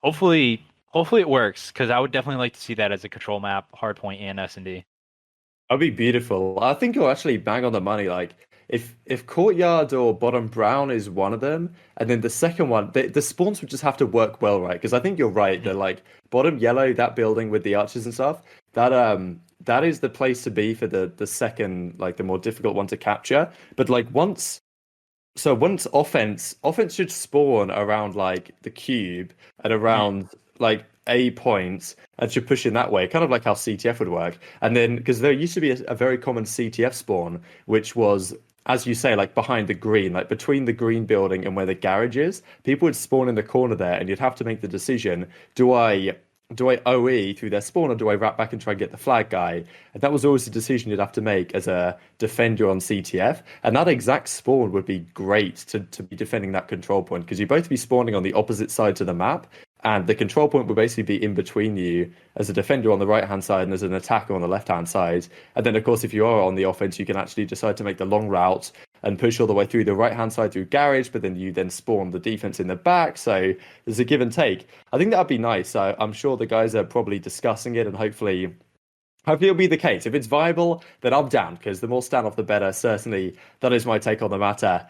hopefully it works, because I would definitely like to see that as a control map, hardpoint and S&D. That'd be beautiful. I think you'll actually bang on the money. Like if courtyard or bottom brown is one of them, and then the second one, the spawns would just have to work well, right? Because I think you're right. They're like bottom yellow, that building with the arches and stuff. That is the place to be for the second, like the more difficult one to capture. But like once offense should spawn around like the cube and around like A points and should push in that way, kind of like how CTF would work. And then because there used to be a very common CTF spawn, which was, as you say, like behind the green, like between the green building and where the garage is, people would spawn in the corner there, and you'd have to make the decision: do I do I OE through their spawn or do I wrap back and try and get the flag guy? And that was always a decision you'd have to make as a defender on CTF. And that exact spawn would be great to be defending that control point because you'd both be spawning on the opposite sides of the map. And the control point would basically be in between you as a defender on the right-hand side and as an attacker on the left-hand side. And then, of course, if you are on the offense, you can actually decide to make the long route and push all the way through the right-hand side through garage, but then you then spawn the defense in the back. So there's a give and take. I think that would be nice. I'm sure the guys are probably discussing it and hopefully it'll be the case. If it's viable, then I'm down because the more standoff, the better. Certainly, that is my take on the matter.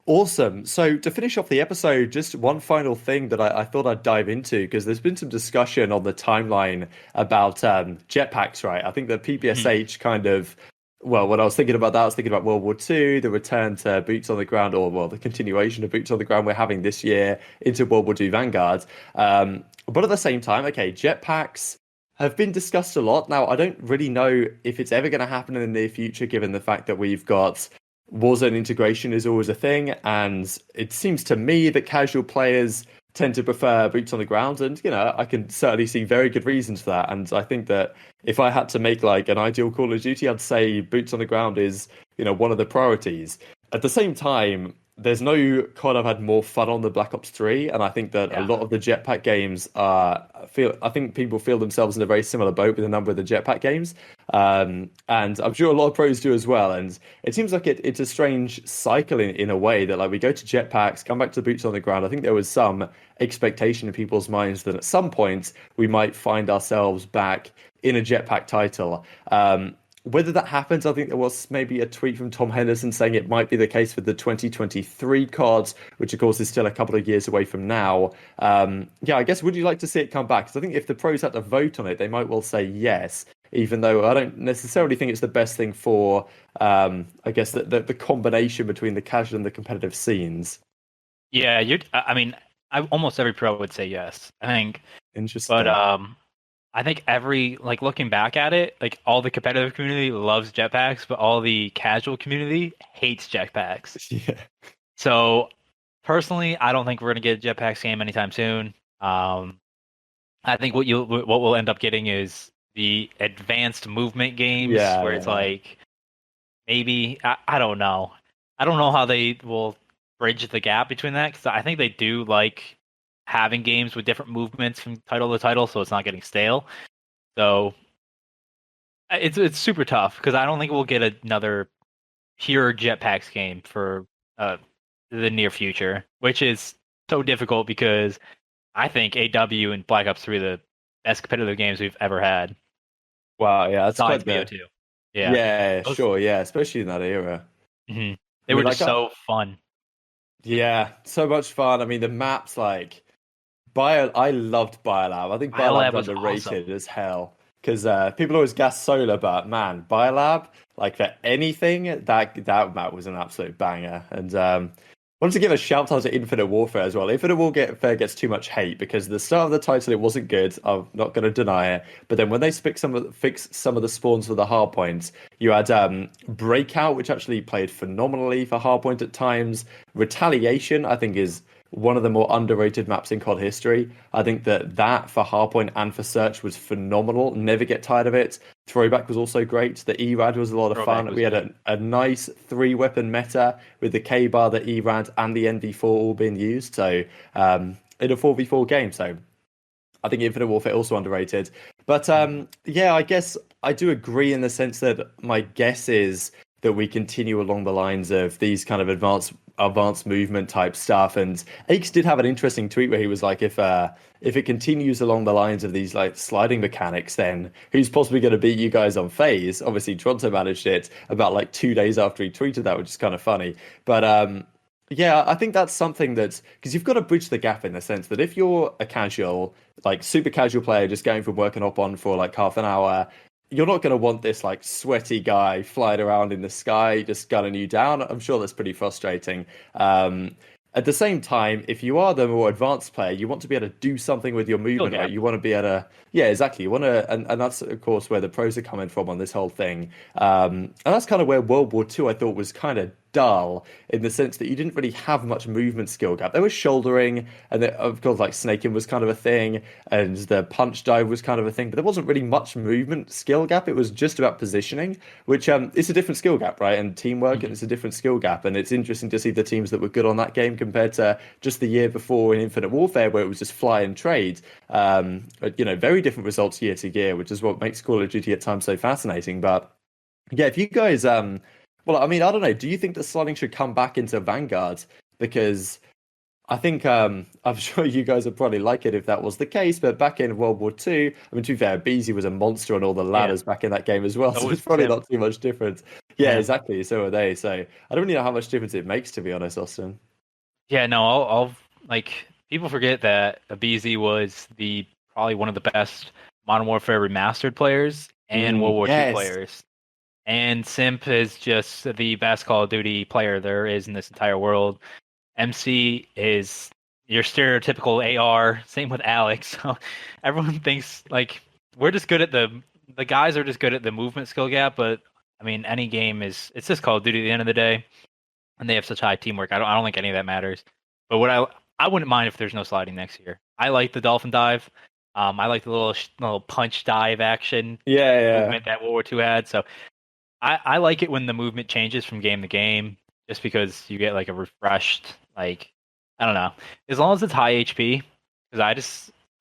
Awesome. So to finish off the episode, just one final thing that I thought I'd dive into because there's been some discussion on the timeline about jetpacks, right? I think the PPSH kind of, well, when I was thinking about that, I was thinking about World War II, the return to boots on the ground, or well, the continuation of boots on the ground we're having this year into World War II Vanguard. But at the same time, okay, jetpacks have been discussed a lot. Now, I don't really know if it's ever going to happen in the near future, given the fact that we've got Warzone integration is always a thing, and it seems to me that casual players tend to prefer boots on the ground, and I can certainly see very good reasons for that. And I think that if I had to make like an ideal Call of Duty, I'd say boots on the ground is one of the priorities. At the same time, there's no COD I've had more fun on than Black Ops 3, and I think that a lot of the Jetpack games I think people feel themselves in a very similar boat with a number of the Jetpack games, and I'm sure a lot of pros do as well. And it seems like it's a strange cycle in a way that like we go to Jetpacks, come back to boots on the ground. I think there was some expectation in people's minds that at some point we might find ourselves back in a Jetpack title. Whether that happens, I think there was maybe a tweet from Tom Henderson saying it might be the case for the 2023 cards, which of course is still a couple of years away from now. I guess, would you like to see it come back? Because I think if the pros had to vote on it, they might well say yes, even though I don't necessarily think it's the best thing for, I guess, the combination between the casual and the competitive scenes. Yeah, almost every pro would say yes, I think. Interesting. But I think looking back at it, like all the competitive community loves jetpacks, but all the casual community hates jetpacks. Yeah. So personally, I don't think we're gonna get a jetpacks game anytime soon. I think what we'll end up getting is the advanced movement games where it's like maybe I don't know. I don't know how they will bridge the gap between that because I think they do like having games with different movements from title to title, so it's not getting stale. So it's super tough because I don't think we'll get another pure jetpacks game for the near future, which is so difficult because I think AW and Black Ops 3 are the best competitive games we've ever had. Wow, yeah, that's quite BO2. Yeah, sure, yeah, especially in that era. Mm-hmm. They were just so fun. Yeah, so much fun. I mean, the maps like. I loved Biolab. I think Biolab was underrated as hell because people always gas Solar, but man, Biolab, like for anything, that map was an absolute banger. And wanted to give a shout out to Infinite Warfare as well. Infinite Warfare gets too much hate because the start of the title it wasn't good. I'm not going to deny it. But then when they fix some of the spawns for the hardpoints, you had Breakout, which actually played phenomenally for hardpoint at times. Retaliation, I think, is one of the more underrated maps in COD history. I think that for hardpoint and for search was phenomenal. Never get tired of it. Throwback was also great. The ERAD was a lot of fun. We had a nice 3-weapon meta with the K-Bar, the ERAD, and the NV4 all being used. So in a 4v4 game. So I think Infinite Warfare also underrated. But I guess I do agree in the sense that my guess is that we continue along the lines of these kind of advanced movement type stuff. And Aches did have an interesting tweet where he was like, if it continues along the lines of these like sliding mechanics, then who's possibly going to beat you guys on FaZe? Obviously, Toronto managed it about like 2 days after he tweeted that, which is kind of funny. But I think that's something that's because you've got to bridge the gap in the sense that if you're a casual, like super casual player, just going from work and hop on for like half an hour, you're not going to want this like sweaty guy flying around in the sky just gunning you down. I'm sure that's pretty frustrating. At the same time, if you are the more advanced player, you want to be able to do something with your movement. Right? You want to be able to, exactly. You want to, and that's of course where the pros are coming from on this whole thing. And that's kind of where World War II I thought was kind of dull in the sense that you didn't really have much movement skill gap. There was shouldering, and of course, like snaking was kind of a thing, and the punch dive was kind of a thing, but there wasn't really much movement skill gap. It was just about positioning, which it's a different skill gap, right? And teamwork, and it's a different skill gap. And it's interesting to see the teams that were good on that game compared to just the year before in Infinite Warfare, where it was just fly and trade. Very different results year to year, which is what makes Call of Duty at times so fascinating. But yeah, if you guys, well, I mean, I don't know. Do you think that sliding should come back into Vanguard? Because I think I'm sure you guys would probably like it if that was the case. But back in World War II, I mean, to be fair, Beezy was a monster on all the ladders back in that game as well. So it's probably not too much difference. Yeah, exactly. So are they. So I don't really know how much difference it makes, to be honest, Austin. Yeah, no, I'll like people forget that Beezy was probably one of the best Modern Warfare Remastered players and World War II players. And Simp is just the best Call of Duty player there is in this entire world. MC is your stereotypical AR. Same with Alex. So everyone thinks like we're just good at the guys are just good at the movement skill gap. But I mean, any game it's just Call of Duty at the end of the day, and they have such high teamwork. I don't think any of that matters. But what I wouldn't mind if there's no sliding next year. I like the dolphin dive. I like the little punch dive action. Movement that World War II had. So. I like it when the movement changes from game to game, just because you get like a refreshed, like, I don't know, as long as it's high HP. Because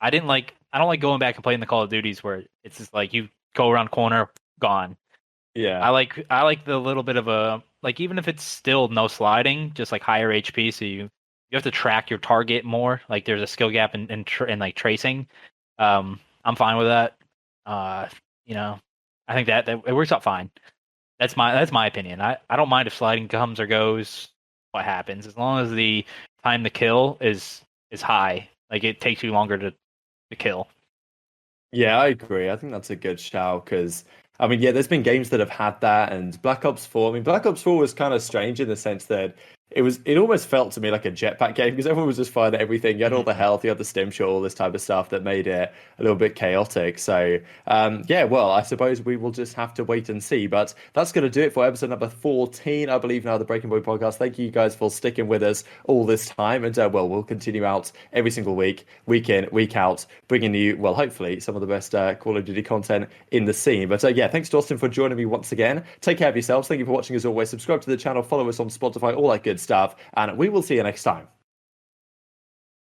I don't like going back and playing the Call of Duties where it's just like you go around corner, gone. Yeah, I like the little bit of a like, even if it's still no sliding, just like higher HP, so you have to track your target more. Like there's a skill gap in like tracing. I'm fine with that. I think that it works out fine. That's my opinion. I don't mind if sliding comes or goes. What happens as long as the time to kill is high. Like it takes you longer to kill. Yeah, I agree. I think that's a good shout because I mean, there's been games that have had that, and Black Ops 4. I mean, Black Ops 4 was kind of strange in the sense that it almost felt to me like a jetpack game because everyone was just firing at everything. You had all the health, you had the stim shot, all this type of stuff that made it a little bit chaotic. So, well, I suppose we will just have to wait and see. But that's going to do it for episode number 14, I believe, now, the Breaking Point podcast. Thank you guys for sticking with us all this time. And, we'll continue out every single week in, week out, bringing you, well, hopefully, some of the best Call of Duty content in the scene. But, thanks to Austin for joining me once again. Take care of yourselves. Thank you for watching as always. Subscribe to the channel, follow us on Spotify, all that good stuff, and we will see you next time.